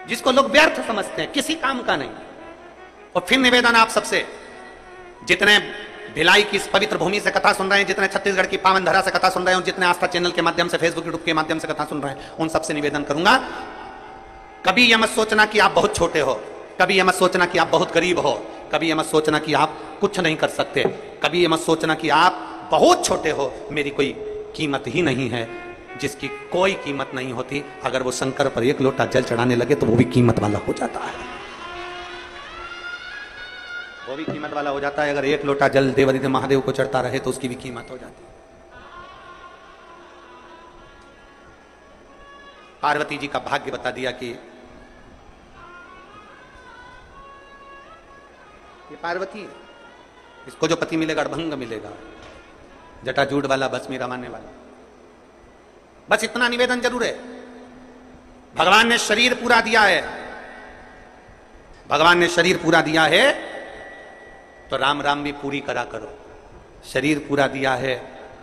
जिसको लोग व्यर्थ समझते हैं, किसी काम का नहीं। और फिर निवेदन आप सबसे, जितने भिलाई की इस पवित्र भूमि से कथा सुन रहे हैं, जितने छत्तीसगढ़ की पावन धरा से कथा सुन रहे हैं, जितने आस्था चैनल के माध्यम से, फेसबुक यूट्यूब के माध्यम से कथा सुन रहे हैं, उन सबसे निवेदन करूंगा, कभी यह मत सोचना कि आप बहुत छोटे हो, कभी यह मत सोचना कि आप बहुत गरीब हो, कभी यह मत सोचना कि आप कुछ नहीं कर सकते, कभी यह मत सोचना कि आप बहुत छोटे हो, मेरी कोई कीमत ही नहीं है। जिसकी कोई कीमत नहीं होती, अगर वो शंकर पर एक लोटा जल चढ़ाने लगे तो वो भी कीमत वाला हो जाता है, वो भी कीमत वाला हो जाता है। अगर एक लोटा जल देवादित्य महादेव को चढ़ता रहे तो उसकी भी कीमत हो जाती है। पार्वती जी का भाग्य बता दिया कि ये पार्वती, इसको जो पति मिलेगा अड़भंग मिलेगा, जटाजूट वाला, भस्मी रमाने वाला। बस इतना निवेदन जरूर है। भगवान ने शरीर पूरा दिया है, भगवान ने शरीर पूरा दिया है तो राम राम भी पूरी करा करो। शरीर पूरा दिया है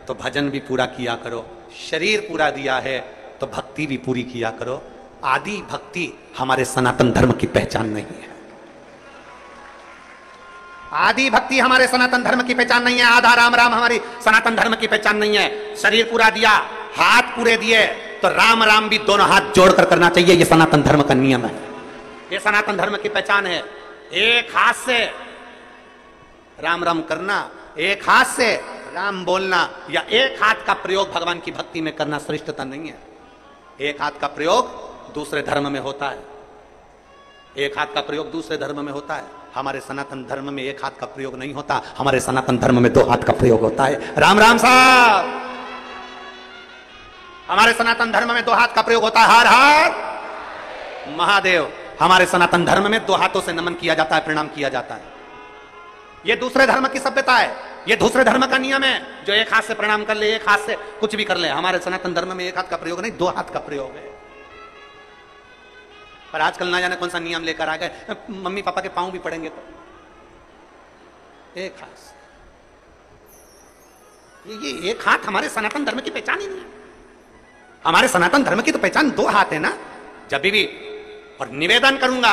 तो भजन भी पूरा किया करो। शरीर पूरा दिया है तो भक्ति भी पूरी किया करो। आदि भक्ति हमारे सनातन धर्म की पहचान नहीं है। आदि भक्ति हमारे सनातन धर्म की पहचान नहीं है। आधा राम राम हमारी सनातन धर्म की पहचान नहीं है। शरीर पूरा दिया, हाथ पूरे दिए तो राम राम भी दोनों हाथ जोड़कर करना चाहिए। ये सनातन धर्म का नियम है, ये सनातन धर्म की पहचान है। एक हाथ से राम राम करना, एक हाथ से राम बोलना, या एक हाथ का प्रयोग भगवान की भक्ति में करना श्रेष्ठता नहीं है। एक हाथ का प्रयोग दूसरे धर्म में होता है, एक हाथ का प्रयोग दूसरे धर्म में होता है। हमारे सनातन धर्म में एक हाथ का प्रयोग नहीं होता, हमारे सनातन धर्म में दो हाथ का प्रयोग होता है। राम राम साहब, हमारे सनातन धर्म में दो हाथ का प्रयोग होता है। हर हर महादेव। हमारे सनातन धर्म में दो हाथों से नमन किया जाता है, प्रणाम किया जाता है। ये दूसरे धर्म की सभ्यता है, ये दूसरे धर्म का नियम है। जो एक हाथ से प्रणाम कर ले, एक हाथ से कुछ भी कर ले। हमारे सनातन धर्म में एक हाथ का प्रयोग नहीं, दो हाथ का प्रयोग है। पर आजकल ना जाने कौन सा नियम लेकर आ गए, मम्मी पापा के पांव भी पड़ेंगे तो एक हाथ से। ये एक हाथ हमारे सनातन धर्म की पहचान ही नहीं है। हमारे सनातन धर्म की तो पहचान दो हाथ है ना। जब भी, और निवेदन करूंगा,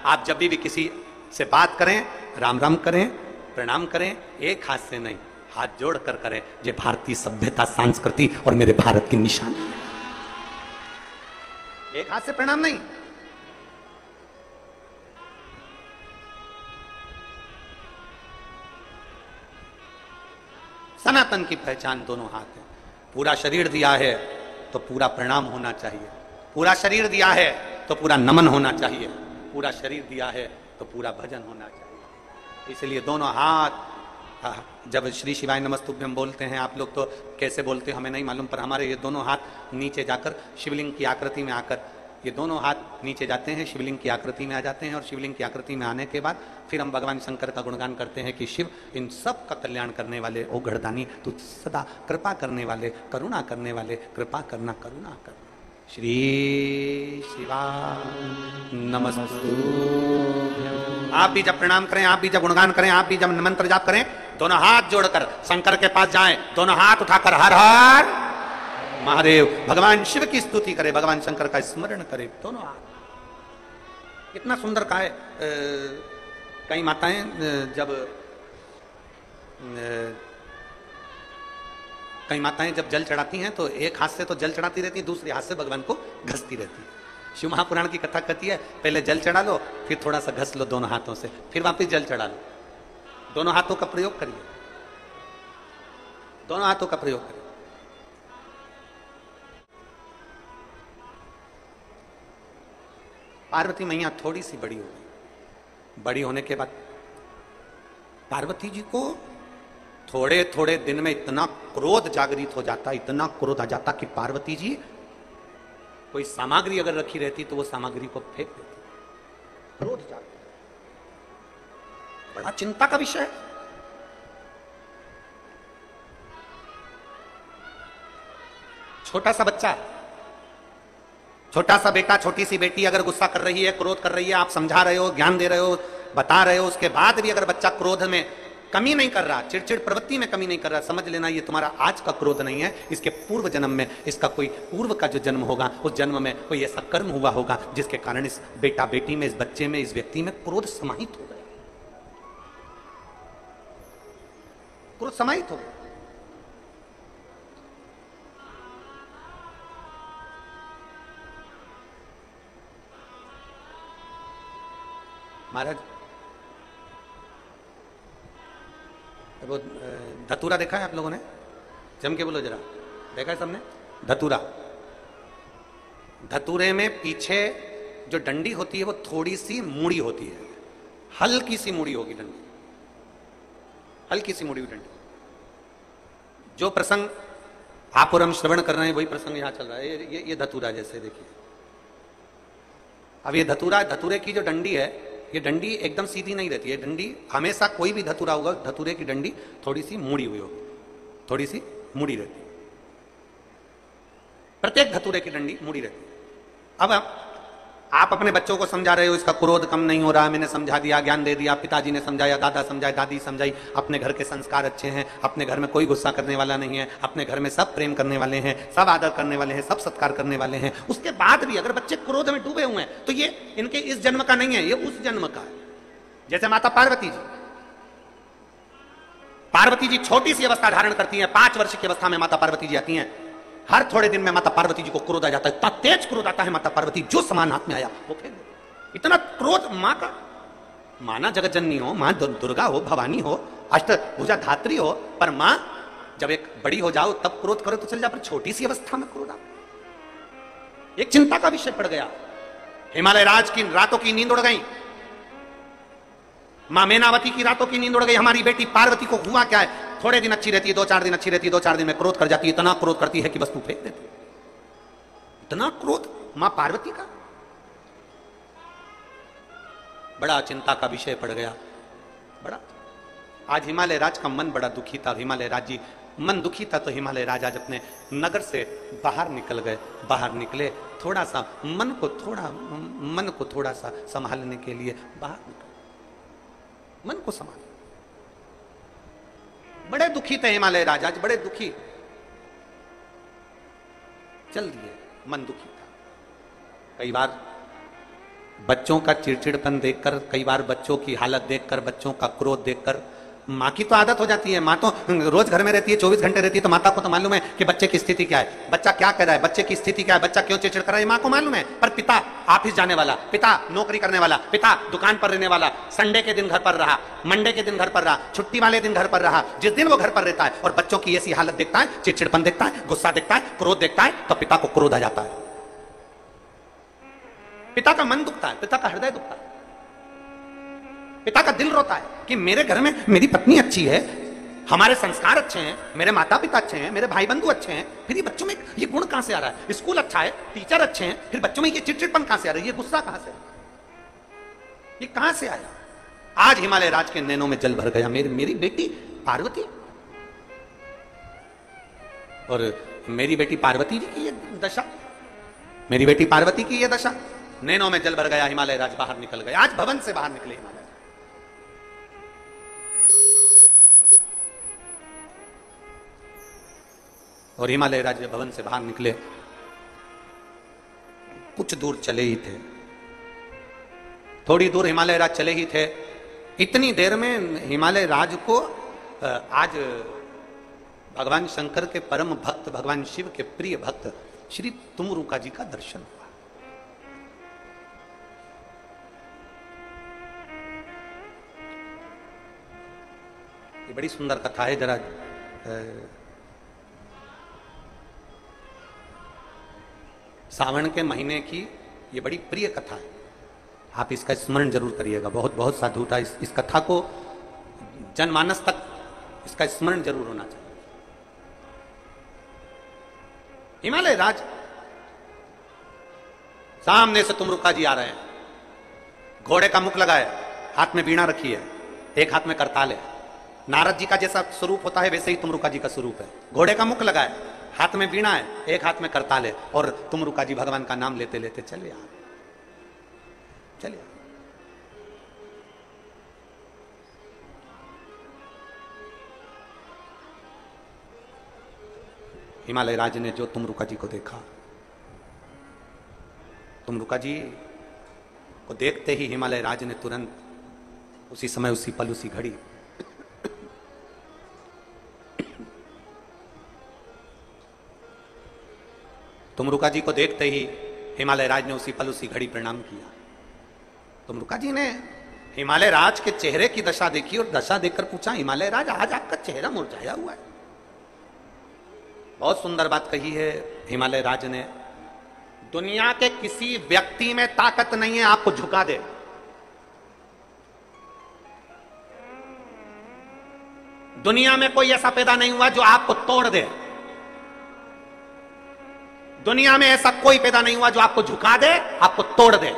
आप जब भी किसी से बात करें, राम राम करें, प्रणाम करें, एक हाथ से नहीं, हाथ जोड़ कर करें। ये भारतीय सभ्यता, संस्कृति और मेरे भारत की निशानी है। एक हाथ से प्रणाम नहीं। सनातन की पहचान दोनों हाथ है। पूरा शरीर दिया है तो पूरा प्रणाम होना चाहिए, पूरा शरीर दिया है तो पूरा नमन होना चाहिए, पूरा शरीर दिया है तो पूरा भजन होना चाहिए। इसलिए दोनों हाथ, जब श्री शिवाय नमस्तुभ्यम बोलते हैं, आप लोग तो कैसे बोलते हैं हमें नहीं मालूम, पर हमारे ये दोनों हाथ नीचे जाकर शिवलिंग की आकृति में आकर, ये दोनों हाथ नीचे जाते हैं, शिवलिंग की आकृति में आ जाते हैं। और शिवलिंग की आकृति में आने के बाद फिर हम भगवान शंकर का गुणगान करते हैं कि शिव इन सब का कल्याण करने वाले, ओ गढ़दानी, तू सदा कृपा करने वाले, करुणा करने वाले, कृपा करना, करुणा करना। श्री शिवा नमस्तुभ्यम। आप भी जब प्रणाम करें, आप भी जब गुणगान करें, आप भी जब मंत्र जाप करें, दोनों हाथ जोड़कर शंकर के पास जाएं, दोनों हाथ उठाकर हर हर महादेव, भगवान शिव की स्तुति करे, भगवान शंकर का स्मरण करे, दोनों हाथ। कितना सुंदर कहा है। कई माताएं जब जल चढ़ाती हैं तो एक हाथ से तो जल चढ़ाती रहती है, दूसरे हाथ से भगवान को घसती रहती है। शिव महापुराण की कथा कहती है पहले जल चढ़ा लो, फिर थोड़ा सा घस लो दोनों हाथों से, फिर वापस जल चढ़ा लो। दोनों हाथों का प्रयोग करिए, दोनों हाथों का प्रयोग करिए। पार्वती मैया थोड़ी सी बड़ी हो गई। बड़ी होने के बाद पार्वती जी को थोड़े थोड़े दिन में इतना क्रोध जागृत हो जाता, इतना क्रोध आ जाता कि पार्वती जी कोई सामग्री अगर रखी रहती तो वो सामग्री को फेंक देती। क्रोध जागृत, बड़ा चिंता का विषय है। छोटा सा बच्चा, छोटा सा बेटा, छोटी सी बेटी अगर गुस्सा कर रही है, क्रोध कर रही है, आप समझा रहे हो, ज्ञान दे रहे हो, बता रहे हो, उसके बाद भी अगर बच्चा क्रोध में कमी नहीं कर रहा, चिड़चिड़ प्रवृत्ति में कमी नहीं कर रहा, समझ लेना ये तुम्हारा आज का क्रोध नहीं है, इसके पूर्व जन्म में इसका कोई पूर्व का जो जन्म होगा उस जन्म में कोई ऐसा कर्म हुआ होगा जिसके कारण इस बेटा बेटी में, इस बच्चे में, इस व्यक्ति में क्रोध समाहित हो गया। क्रोध समाहित हो गया। महाराज वो धतूरा देखा है आप लोगों ने? जम के बोलो जरा, देखा है सबने? धतूरा, धतूरे में पीछे जो डंडी होती है वो थोड़ी सी मुड़ी होती है, हल्की सी मुड़ी होगी डंडी, हल्की सी मुड़ी हुई डंडी। जो प्रसंग आप और हम श्रवण कर रहे हैं वही प्रसंग यहां चल रहा है। ये धतूरा जैसे देखिए। अब ये धतूरा, धतूरे की जो डंडी है, ये डंडी एकदम सीधी नहीं रहती है। डंडी हमेशा, कोई भी धतूरा होगा, धतूरे की डंडी थोड़ी सी मुड़ी हुई होगी, थोड़ी सी मुड़ी रहती है। प्रत्येक धतूरे की डंडी मुड़ी रहती है। अब आप अपने बच्चों को समझा रहे हो, इसका क्रोध कम नहीं हो रहा, मैंने समझा दिया, ज्ञान दे दिया, पिताजी ने समझाया, दादा समझाया, दादी समझाई, अपने घर के संस्कार अच्छे हैं, अपने घर में कोई गुस्सा करने वाला नहीं है, अपने घर में सब प्रेम करने वाले हैं, सब आदर करने वाले हैं, सब सत्कार करने वाले हैं। उसके बाद भी अगर बच्चे क्रोध में डूबे हुए हैं तो ये इनके इस जन्म का नहीं है, ये उस जन्म का है। जैसे माता पार्वती जी, पार्वती जी छोटी सी अवस्था धारण करती है, 5 वर्ष की अवस्था में माता पार्वती जी आती हैं। हर थोड़े दिन में माता पार्वती जी को क्रोध आ जाता है, इतना तेज क्रोध आता है माता पार्वती, जो सामान हाथ में आया वो फेंक दे। इतना क्रोध मां का, माना जगत जननी हो, मां दुर्गा हो, भवानी हो, अष्टभुजा धात्री हो, पर मां जब एक बड़ी हो जाओ तब क्रोध करो तो चल जा, पर छोटी सी अवस्था में क्रोध आ, एक चिंता का विषय पड़ गया। हिमालय राज की रातों की नींद उड़ गई, मां मैनावती की रातों की नींद उड़ गई। हमारी बेटी पार्वती को हुआ क्या है, थोड़े दिन अच्छी रहती है, 2-4 दिन अच्छी रहती है, 2-4 दिन में क्रोध कर जाती है, इतना क्रोध करती है कि वस्तु फेंक देती है। इतना क्रोध मां पार्वती का, बड़ा चिंता का विषय पड़ गया। बड़ा आज हिमालय राज का मन बड़ा दुखी था। हिमालय राज जी मन दुखी था तो हिमालय राज आज अपने नगर से बाहर निकल गए। बाहर निकले, थोड़ा सा मन को थोड़ा सा संभालने के लिए बाहर निकले, मन को संभाल। बड़े दुखी थे हिमालय राज, आज बड़े दुखी चल दिए, मन दुखी था। कई बार बच्चों का चिड़चिड़पन देखकर, कई बार बच्चों की हालत देखकर, बच्चों का क्रोध देखकर मां की तो आदत हो जाती है। मां तो रोज घर में रहती है, 24 घंटे रहती है, तो माता को तो मालूम है कि बच्चे की स्थिति क्या है, बच्चा क्या कर रहा है, बच्चे की स्थिति क्या है, बच्चा क्यों चिड़चिड़ कर रहा है, मां को मालूम है। पर पिता ऑफिस जाने वाला, पिता नौकरी करने वाला, पिता दुकान पर रहने वाला, संडे के दिन घर पर रहा, मंडे के दिन घर पर रहा, छुट्टी वाले दिन घर पर रहा, जिस दिन वो घर पर रहता है और बच्चों की ऐसी हालत देखता है, चिड़चिड़पन देखता है, गुस्सा देखता है, क्रोध देखता है, तो पिता को क्रोध आ जाता है। पिता का मन दुखता है, पिता का हृदय दुखता है, पिता का दिल रोता है कि मेरे घर में मेरी पत्नी अच्छी है, हमारे संस्कार अच्छे हैं, मेरे माता पिता अच्छे हैं, मेरे भाई बंधु अच्छे हैं, फिर ये बच्चों में ये गुण कहां से आ रहा है? स्कूल अच्छा है, टीचर अच्छे हैं, फिर बच्चों में ये चिड़चिड़पन कहां से आ रहा है, ये गुस्सा कहां से, ये कहां से आया? आज हिमालय राज के नैनों में जल भर गया। मेरी बेटी पार्वती, और मेरी बेटी पार्वती जी की ये दशा, मेरी बेटी पार्वती की ये दशा, नैनों में जल भर गया। हिमालय राज बाहर निकल गए, आज भवन से बाहर निकले हिमालय। और हिमालय राज्य भवन से बाहर निकले, कुछ दूर चले ही थे, थोड़ी दूर हिमालय राज चले ही थे, इतनी देर में हिमालय राज को आज भगवान शंकर के परम भक्त, भगवान शिव के प्रिय भक्त श्री तुमरुका जी का दर्शन हुआ। ये बड़ी सुंदर कथा है, जरा सावन के महीने की ये बड़ी प्रिय कथा है, आप इसका स्मरण जरूर करिएगा। बहुत बहुत साधुता इस कथा को जनमानस तक इसका स्मरण जरूर होना चाहिए। हिमालय राज सामने से तुमरुका जी आ रहे हैं, घोड़े का मुख लगाए, हाथ में वीणा रखी है, एक हाथ में करताल है। नारद जी का जैसा स्वरूप होता है वैसे ही तुमरुका जी का स्वरूप है। घोड़े का मुख लगाए, हाथ में वीणा है, एक हाथ में करताल है, और तुमरुका जी भगवान का नाम लेते लेते चले आ चलिए। हिमालय राज ने जो तुमरुका जी को देखा, तुमरुका जी को देखते ही हिमालय राज ने तुरंत उसी समय, उसी पल, उसी घड़ी तुमरुका जी को देखते ही हिमालय राज ने उसी पल, उसी घड़ी प्रणाम किया। तुमरुका जी ने हिमालय राज के चेहरे की दशा देखी और दशा देखकर पूछा, हिमालय राज आज आपका चेहरा मुरझाया हुआ है। बहुत सुंदर बात कही है हिमालय राज ने, दुनिया के किसी व्यक्ति में ताकत नहीं है आपको झुका दे। दुनिया में कोई ऐसा पैदा नहीं हुआ जो आपको तोड़ दे। दुनिया में ऐसा कोई पैदा नहीं हुआ जो आपको झुका दे, आपको तोड़ दे।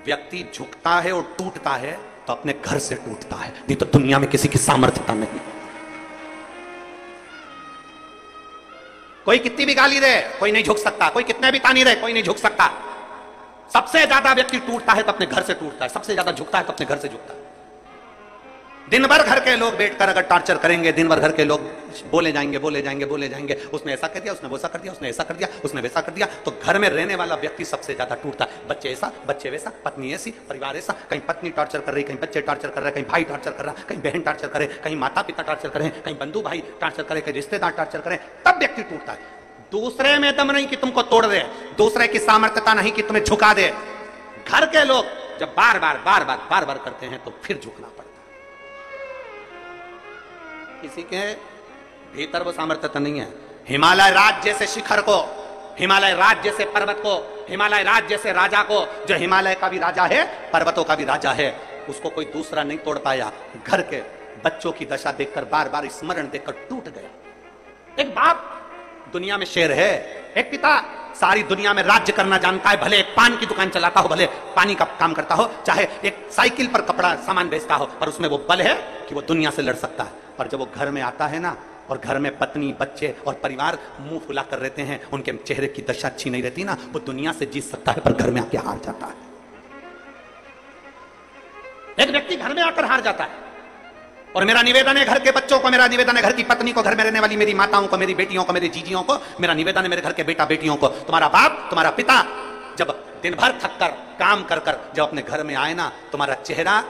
व्यक्ति झुकता है और टूटता है तो अपने घर से टूटता है, नहीं तो दुनिया में किसी की सामर्थ्यता नहीं। कोई कितनी भी गाली दे, कोई नहीं झुक सकता। कोई कितने भी तानी दे, कोई नहीं झुक सकता। सबसे ज्यादा व्यक्ति टूटता है तो अपने घर से टूटता है, सबसे ज्यादा झुकता है तो अपने घर से झुकता है। दिन भर घर के लोग बैठकर अगर टॉर्चर करेंगे, दिन भर घर के लोग बोले जाएंगे, बोले जाएंगे, बोले जाएंगे, उसने ऐसा कर दिया, उसने वैसा कर दिया, उसने ऐसा कर दिया, उसने वैसा कर दिया, तो घर में रहने वाला व्यक्ति सबसे ज्यादा टूटता है। बच्चे ऐसा, बच्चे वैसा, पत्नी ऐसी, परिवार ऐसा, कहीं पत्नी टॉर्चर कर रही, कहीं बच्चे टॉर्चर कर रहे, कहीं भाई टॉर्चर कर रहा, कहीं बहन टॉर्चर करे, कहीं माता पिता टॉर्चर करें, कहीं बंधु भाई टॉर्चर करे, कहीं रिश्तेदार टॉर्चर करें, तब व्यक्ति टूटता है। दूसरे में दम नहीं कि तुमको तोड़ दे, दूसरे की सामर्थ्यता नहीं कि तुम्हें झुका दे। घर के लोग जब बार बार करते हैं तो फिर झुकना पड़ता है। किसी के भीतर वो सामर्थ्यता नहीं है। हिमालय राज जैसे शिखर को, हिमालय राज जैसे पर्वत को, हिमालय राज जैसे राजा को, जो हिमालय का भी राजा है, पर्वतों का भी राजा है, उसको कोई दूसरा नहीं तोड़ पाया। घर के बच्चों की दशा देखकर, बार बार स्मरण देखकर टूट गया। एक बाप दुनिया में शेर है, एक पिता सारी दुनिया में राज्य करना जानता है, भले एक पान की दुकान चलाता हो, भले पानी का काम करता हो, चाहे एक साइकिल पर कपड़ा सामान बेचता हो, पर उसमें वो बल है कि वो दुनिया से लड़ सकता है। पर जब वो घर में आता है ना, और घर में पत्नी, बच्चे और परिवार मुंह फुला कर रहते हैं, उनके चेहरे की दशा अच्छी नहीं रहती ना, वो दुनिया से जीत सकता है पर घर में आके हार जाता है। एक व्यक्ति घर में आकर हार जाता है। और मेरा निवेदन है घर के बच्चों को, मेरा निवेदन है घर की पत्नी को, घर में रहने वाली मेरी माताओं को, मेरी बेटियों को, मेरी जीजियों को, मेरा निवेदन है मेरे घर के बेटा बेटियों को, तुम्हारा बाप, तुम्हारा पिता जब दिन भर थक कर काम कर कर जब अपने घर में आए ना, तुम्हारा चेहरा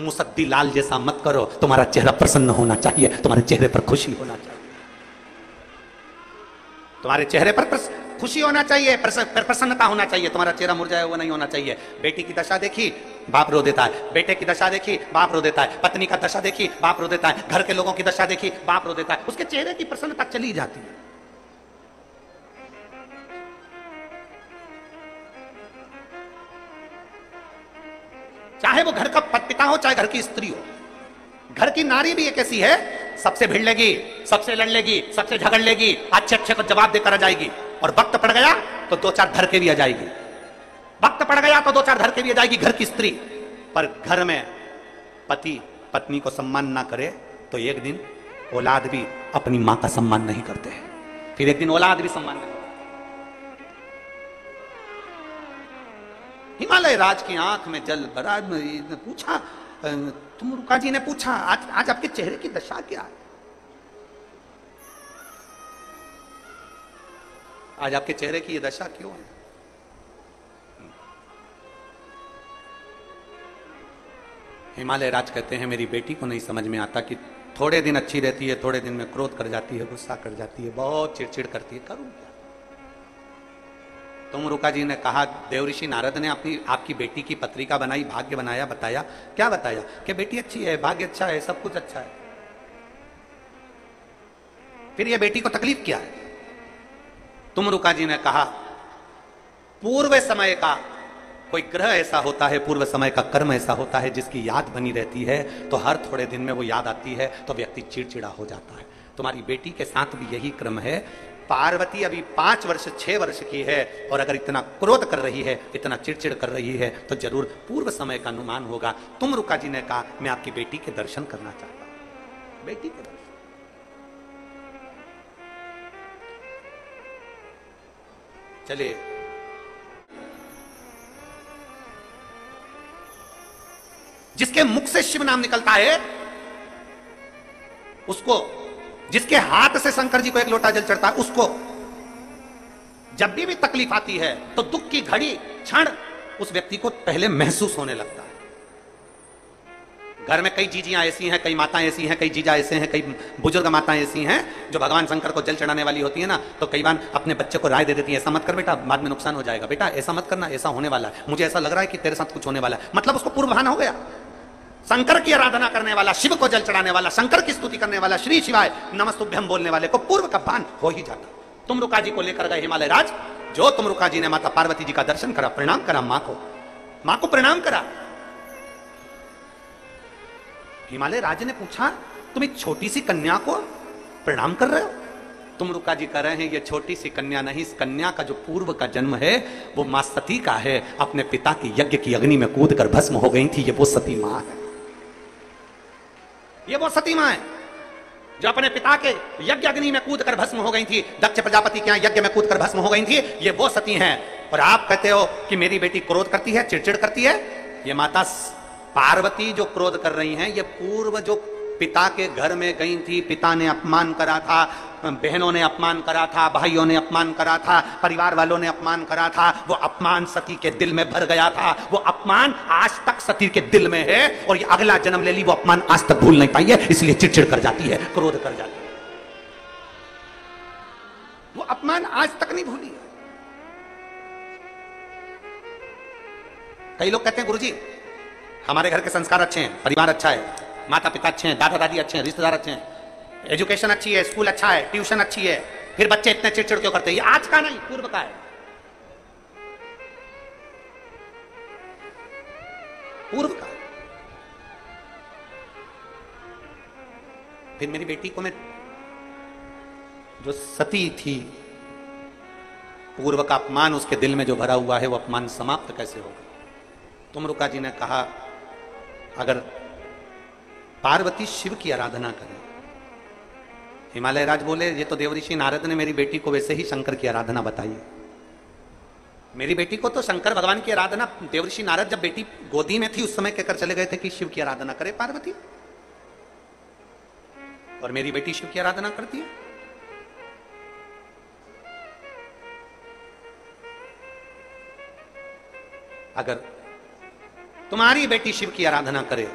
मुसद्दी लाल जैसा मत करो, तुम्हारा चेहरा प्रसन्न होना चाहिए, तुम्हारे चेहरे पर खुशी होना चाहिए, तुम्हारे चेहरे पर खुशी होना चाहिए, प्रसन्नता होना चाहिए, तुम्हारा चेहरा मुरझाया हुआ नहीं होना चाहिए। बेटी की दशा देखी, बाप रो देता है, बेटे की दशा देखी, बाप रो देता है, पत्नी का दशा देखी, बाप रो देता है, घर के लोगों की दशा देखी, बाप रो देता है, उसके चेहरे की प्रसन्नता चली जाती है। चाहे वो घर का पिता हो, चाहे घर की स्त्री हो। घर की नारी भी एक ऐसी है, सबसे भिड़ लेगी, सबसे लड़ लेगी, सबसे झगड़ लेगी, अच्छे अच्छे को जवाब देकर आ जाएगी, और वक्त पड़ गया तो दो चार धर के भी आ जाएगी, वक्त पड़ गया तो दो चार धर के भी आ जाएगी घर की स्त्री। पर घर में पति पत्नी को सम्मान ना करे तो एक दिन औलाद भी अपनी मां का सम्मान नहीं करते हैं, फिर एक दिन औलाद भी सम्मान नहीं। हिमालय राज की आंख में जल भरा। पूछा, तुमरुका जी ने पूछा, आज आपके चेहरे की दशा क्या है? आज आपके चेहरे की ये दशा क्यों है? हिमालय राज कहते हैं मेरी बेटी को नहीं समझ में आता कि थोड़े दिन अच्छी रहती है, थोड़े दिन में क्रोध कर जाती है, गुस्सा कर जाती है, बहुत चिड़चिड़ करती है, करूं क्या? तुमरुका जी ने कहा, देवऋषि नारद ने आपकी बेटी की पत्रिका बनाई, भाग्य बनाया, बताया, क्या बताया? कि बेटी अच्छी है, भाग्य अच्छा है, सब कुछ अच्छा है। फिर ये बेटी को तकलीफ क्या है? तुमरुका जी ने कहा, पूर्व समय का कोई ग्रह ऐसा होता है, पूर्व समय का कर्म ऐसा होता है जिसकी याद बनी रहती है, तो हर थोड़े दिन में वो याद आती है तो व्यक्ति चिड़चिड़ा हो जाता है। तुम्हारी बेटी के साथ भी यही क्रम है। पार्वती अभी 5 वर्ष 6 वर्ष की है और अगर इतना क्रोध कर रही है, इतना चिड़चिड़ कर रही है, तो जरूर पूर्व समय का अनुमान होगा। तुमरुका जी ने कहा, मैं आपकी बेटी के दर्शन करना चाहता हूं। बेटी के दर्शन, चलिए जिसके मुख से शिव नाम निकलता है उसको, जिसके हाथ से शंकर जी को एक लोटा जल चढ़ता है उसको जब भी तकलीफ आती है तो दुख की घड़ी क्षण उस व्यक्ति को पहले महसूस होने लगता है। घर में कई जीजियां ऐसी हैं, कई माताएं ऐसी हैं, कई जीजा ऐसे हैं, कई बुजुर्ग माताएं ऐसी हैं जो भगवान शंकर को जल चढ़ाने वाली होती है ना, तो कई बार अपने बच्चे को राय दे देती है, ऐसा मत कर बेटा, बाद में नुकसान हो जाएगा, बेटा ऐसा मत करना, ऐसा होने वाला है, मुझे ऐसा लग रहा है कि तेरे साथ कुछ होने वाला है। मतलब उसको पूर्वाभान हो गया। शंकर की आराधना करने वाला, शिव को जल चढ़ाने वाला, शंकर की स्तुति करने वाला, श्री शिवाय नमस्तुभ्यम बोलने वाले को पूर्व का भान हो ही जाता। तुमरुका जी को लेकर गए हिमालय राज। जो तुमरुका जी ने माता पार्वती जी का दर्शन करा, प्रणाम करा, मां को प्रणाम करा। हिमालय राज ने पूछा, तुम एक छोटी सी कन्या को प्रणाम कर रहे हो? तुमरुका जी कह रहे हैं, ये छोटी सी कन्या नहीं, इस कन्या का जो पूर्व का जन्म है वो मां सती का है। अपने पिता की यज्ञ की अग्नि में कूद कर भस्म हो गई थी, ये वो सती मां है। ये वो सती मां है जो अपने पिता के यज्ञ अग्नि में कूद कर भस्म हो गई थी, दक्ष प्रजापति के यहां यज्ञ में कूद कर भस्म हो गई थी, ये वो सती हैं। और आप कहते हो कि मेरी बेटी क्रोध करती है, चिड़चिड़ करती है। ये माता पार्वती जो क्रोध कर रही हैं, ये पूर्व जो पिता के घर में गई थी, पिता ने अपमान करा था, बहनों ने अपमान करा था, भाइयों ने अपमान करा था, परिवार वालों ने अपमान करा था, वो अपमान सती के दिल में भर गया था। वो अपमान आज तक सती के दिल में है और ये अगला जन्म ले ली, वो अपमान आज तक भूल नहीं पाई है, इसलिए चिड़चिड़ कर जाती है, क्रोध कर जाती है। वो अपमान आज तक नहीं भूली है। कई लोग कहते हैं, गुरुजी हमारे घर के संस्कार अच्छे हैं, परिवार अच्छा है, माता पिता अच्छे हैं, दादा दादी अच्छे हैं, रिश्तेदार अच्छे हैं, एजुकेशन अच्छी है, स्कूल अच्छा है, ट्यूशन अच्छी है, फिर बच्चे इतने चिड़चिड़ क्यों करते हैं? ये आज का नहीं, पूर्व का है, पूर्व का। फिर मेरी बेटी को मैं, जो सती थी, पूर्व का अपमान उसके दिल में जो भरा हुआ है, वो अपमान समाप्त कैसे होगा? तुमरुका जी ने कहा, अगर पार्वती शिव की आराधना करे। हिमालय राज बोले, ये तो देवऋषि नारद ने मेरी बेटी को वैसे ही शंकर की आराधना बताई। मेरी बेटी को तो शंकर भगवान की आराधना, देवऋषि नारद जब बेटी गोदी में थी उस समय कहकर चले गए थे कि शिव की आराधना करे पार्वती, और मेरी बेटी शिव की आराधना करती है। अगर तुम्हारी बेटी शिव की आराधना करे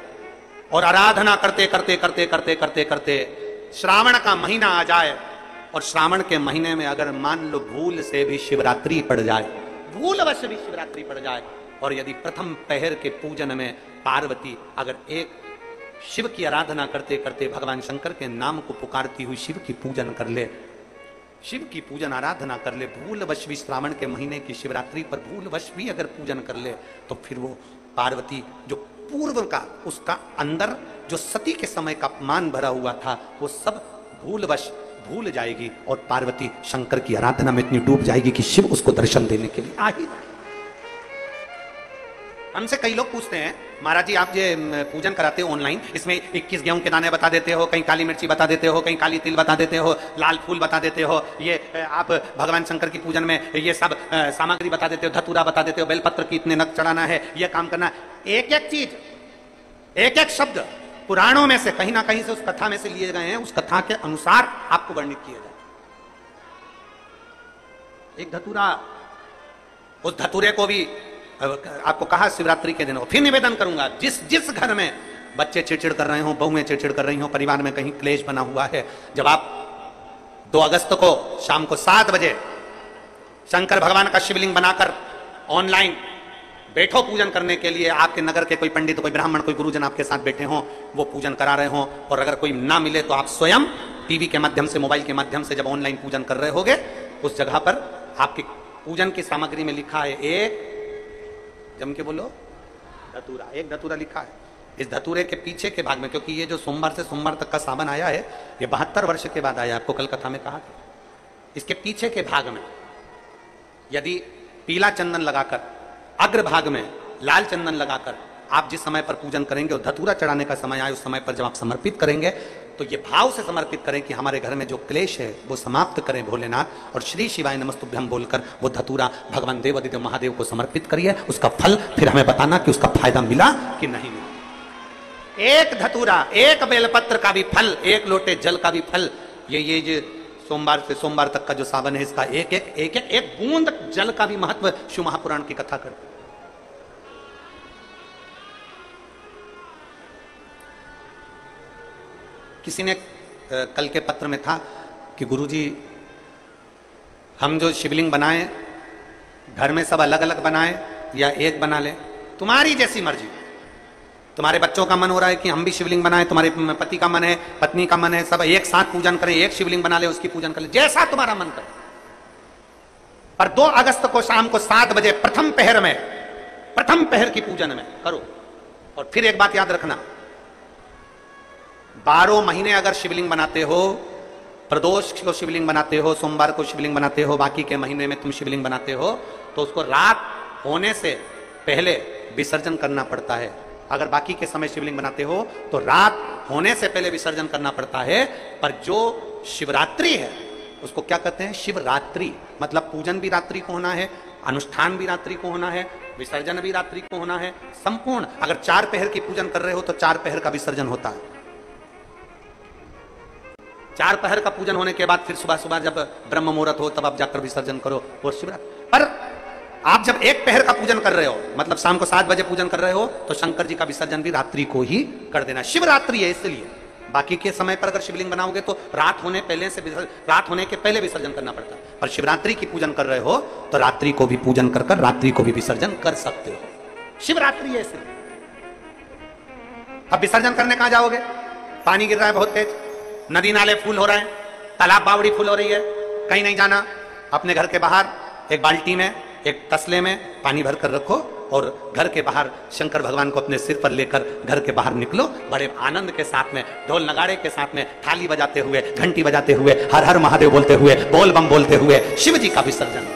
और आराधना करते करते करते करते करते करते श्रावण का महीना आ जाए, और श्रावण के महीने में अगर मान लो भूल से भी शिवरात्रि पड़ जाए, भूलवश भी शिवरात्रि पड़ जाए, और यदि प्रथम पहर के पूजन में पार्वती अगर एक शिव की आराधना करते करते भगवान शंकर के नाम को पुकारती हुई शिव की पूजन कर ले, शिव की पूजन आराधना कर ले, भूलवश भी श्रावण के महीने की शिवरात्रि पर भूलवश भी अगर पूजन कर ले, तो फिर वो पार्वती जो पूर्व का, उसका अंदर जो सती के समय का अपमान भरा हुआ था, वो सब भूलवश भूल जाएगी और पार्वती शंकर की आराधना में इतनी डूब जाएगी कि शिव उसको दर्शन देने के लिए आ ही जाए। हमसे कई लोग पूछते हैं, महाराज जी आप ये पूजन कराते हो ऑनलाइन, इसमें 21 गेहूं के दाने बता देते हो, कहीं काली मिर्ची बता देते हो, कहीं काली तिल बता देते हो, लाल फूल बता देते हो, ये आप भगवान शंकर की पूजन में ये सब सामग्री बता देते हो, धतूरा बता देते हो, बेलपत्र की इतने नग चढ़ाना है, ये काम करना। एक एक चीज, एक एक शब्द पुराणों में से कहीं ना कहीं से उस कथा में से लिए गए हैं, उस कथा के अनुसार आपको वर्णित किया जाए। एक धतूरा, उस धतूरे को भी आपको कहा शिवरात्रि के दिन, फिर निवेदन करूंगा, जिस जिस घर में बच्चे चिड़चिड़ कर रहे हो, बहुएं चिड़चिड़ कर रही हो, परिवार में कहीं क्लेश बना हुआ है, जब आप 2 अगस्त को शाम को 7 बजे शंकर भगवान का शिवलिंग बनाकर ऑनलाइन बैठो पूजन करने के लिए, आपके नगर के कोई पंडित, कोई ब्राह्मण, कोई गुरुजन आपके साथ बैठे हो, वो पूजन करा रहे हो, और अगर कोई ना मिले तो आप स्वयं टीवी के माध्यम से, मोबाइल के माध्यम से जब ऑनलाइन पूजन कर रहे होगे, उस जगह पर आपकी पूजन की सामग्री में लिखा है एक, जम के बोलो, धतूरा, एक धतूरा लिखा है। इस धतूरे के पीछे के भाग में, क्योंकि ये जो सोमवार से सोमवार तक का सावन आया है, ये 72 वर्ष के बाद आया, आपको कल कथा में कहा था। इसके पीछे के भाग में यदि पीला चंदन लगाकर, अग्रभाग में लाल चंदन लगाकर आप जिस समय पर पूजन करेंगे, और धतूरा चढ़ाने का समय आए, उस समय पर जब आप समर्पित करेंगे, तो ये भाव से समर्पित करें कि हमारे घर में जो क्लेश है वो समाप्त करें भोलेनाथ, और श्री शिवाय नमस्तुभ्यम बोलकर वो धतूरा भगवान देवादिदेव महादेव को समर्पित करिए। उसका फल फिर हमें बताना कि उसका फायदा मिला कि नहीं मिला। एक धतूरा, एक बेलपत्र का भी फल, एक लोटे जल का भी फल, ये जो सोमवार से सोमवार तक का जो सावन है, इसका एक बूंद जल का भी महत्व शिव महापुराण की कथा करते। किसी ने कल के पत्र में था कि गुरुजी, हम जो शिवलिंग बनाए, घर में सब अलग अलग बनाए या एक बना ले, तुम्हारी जैसी मर्जी। तुम्हारे बच्चों का मन हो रहा है कि हम भी शिवलिंग बनाए, तुम्हारे पति का मन है, पत्नी का मन है, सब एक साथ पूजन करें, एक शिवलिंग बना ले, उसकी पूजन कर ले, जैसा तुम्हारा मन करे। पर 2 अगस्त को शाम को 7 बजे प्रथम पहर में, प्रथम पहर की पूजन में करो। और फिर एक बात याद रखना, 12 महीने अगर शिवलिंग बनाते हो, प्रदोष को शिवलिंग बनाते हो, सोमवार को शिवलिंग बनाते हो, बाकी के महीने में तुम शिवलिंग बनाते हो, तो उसको रात होने से पहले विसर्जन करना पड़ता है। अगर बाकी के समय शिवलिंग बनाते हो तो रात होने से पहले विसर्जन करना पड़ता है। पर जो शिवरात्रि है उसको क्या कहते हैं? शिवरात्रि। मतलब पूजन भी रात्रि को होना है, अनुष्ठान भी रात्रि को होना है, विसर्जन भी रात्रि को होना है, संपूर्ण। अगर 4 पहर की पूजन कर रहे हो तो 4 पहर का विसर्जन होता है। 4 पहर का पूजन होने के बाद फिर सुबह सुबह जब ब्रह्म मुहूर्त हो तब आप जाकर विसर्जन करो। और शिवरात्रि पर आप जब 1 पहर का पूजन कर रहे हो, मतलब शाम को 7 बजे पूजन कर रहे हो, तो शंकर जी का विसर्जन भी रात्रि को ही कर देना। शिवरात्रि है इसलिए। बाकी के समय पर अगर शिवलिंग बनाओगे तो रात होने के पहले विसर्जन करना पड़ता है। पर शिवरात्रि की पूजन कर रहे हो तो रात्रि को भी पूजन कर रात्रि को भी विसर्जन कर सकते हो। शिवरात्रि है इसलिए। अब विसर्जन करने कहां जाओगे? पानी गिर रहा है बहुत तेज, नदी नाले फूल हो रहे हैं, तालाब बावड़ी फूल हो रही है, कहीं नहीं जाना। अपने घर के बाहर एक बाल्टी में, एक तसले में पानी भर कर रखो और घर के बाहर शंकर भगवान को अपने सिर पर लेकर घर के बाहर निकलो। बड़े आनंद के साथ में, ढोल नगाड़े के साथ में, थाली बजाते हुए, घंटी बजाते हुए, हर हर महादेव बोलते हुए, बोल बम बोलते हुए शिव जी का विसर्जन।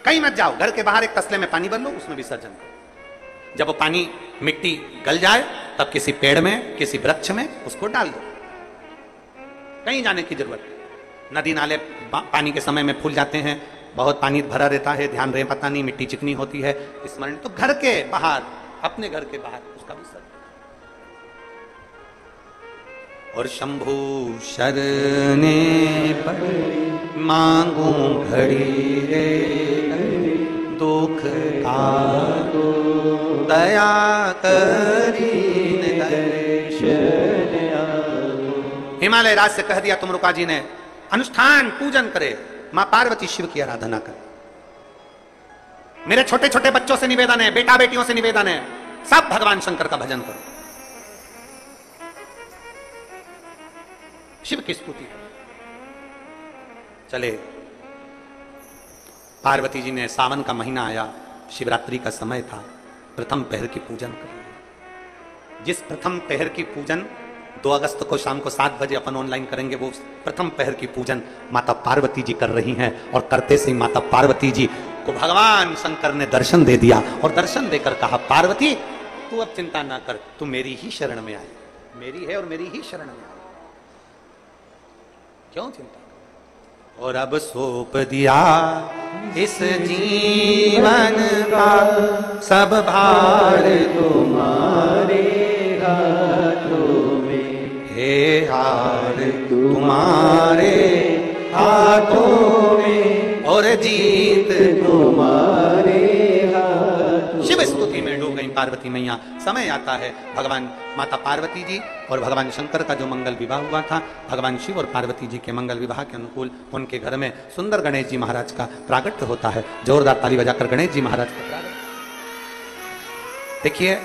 कहीं मत जाओ, घर के बाहर एक तसले में पानी भर लो, उसमें विसर्जन करो। जब वो पानी मिट्टी गल जाए तब किसी पेड़ में, किसी वृक्ष में उसको डाल दो। कहीं जाने की जरूरत नहीं। नदी नाले पानी के समय में फूल जाते हैं, बहुत पानी भरा रहता है, ध्यान रहे, पता नहीं मिट्टी चिकनी होती है, स्मरण। तो घर के बाहर, अपने घर के बाहर उसका विसर्जन। और शंभु शरणे पड़े मांगू घड़ी रे, दुख का दया करीन दर्शन। हिमालय राज से कह दिया तुमरुका जी ने, अनुष्ठान पूजन करे, मां पार्वती शिव की आराधना करे। मेरे छोटे छोटे बच्चों से निवेदन है, बेटा बेटियों से निवेदन है, सब भगवान शंकर का भजन करो, शिव की स्तुति करो। चले, पार्वती जी ने, सावन का महीना आया, शिवरात्रि का समय था, प्रथम पहर की पूजन कर। जिस प्रथम पहर की पूजन 2 अगस्त को शाम को 7 बजे अपन ऑनलाइन करेंगे, वो प्रथम पहर की पूजन माता पार्वती जी कर रही हैं। और करते से माता पार्वती जी को भगवान शंकर ने दर्शन दे दिया और दर्शन देकर कहा, पार्वती तू अब चिंता ना कर, तू मेरी ही शरण में आई, मेरी है और मेरी ही शरण में आई, क्यों चिंता कर। और अब सौंप दिया इस जीवन का सब भार तुम्हारे हाथों, हे हार तुम्हारे हाथों में और जीत तुम्हारे हाथों। शिव स्तुति में डूब गई पार्वती मैया। समय आता है भगवान माता पार्वती जी और भगवान शंकर का जो मंगल विवाह हुआ था, भगवान शिव और पार्वती जी के मंगल विवाह के अनुकूल उनके घर में सुंदर गणेश जी महाराज का प्रागट्य होता है। जोरदार ताली बजाकर गणेश जी महाराज का प्रागट्य देखिए।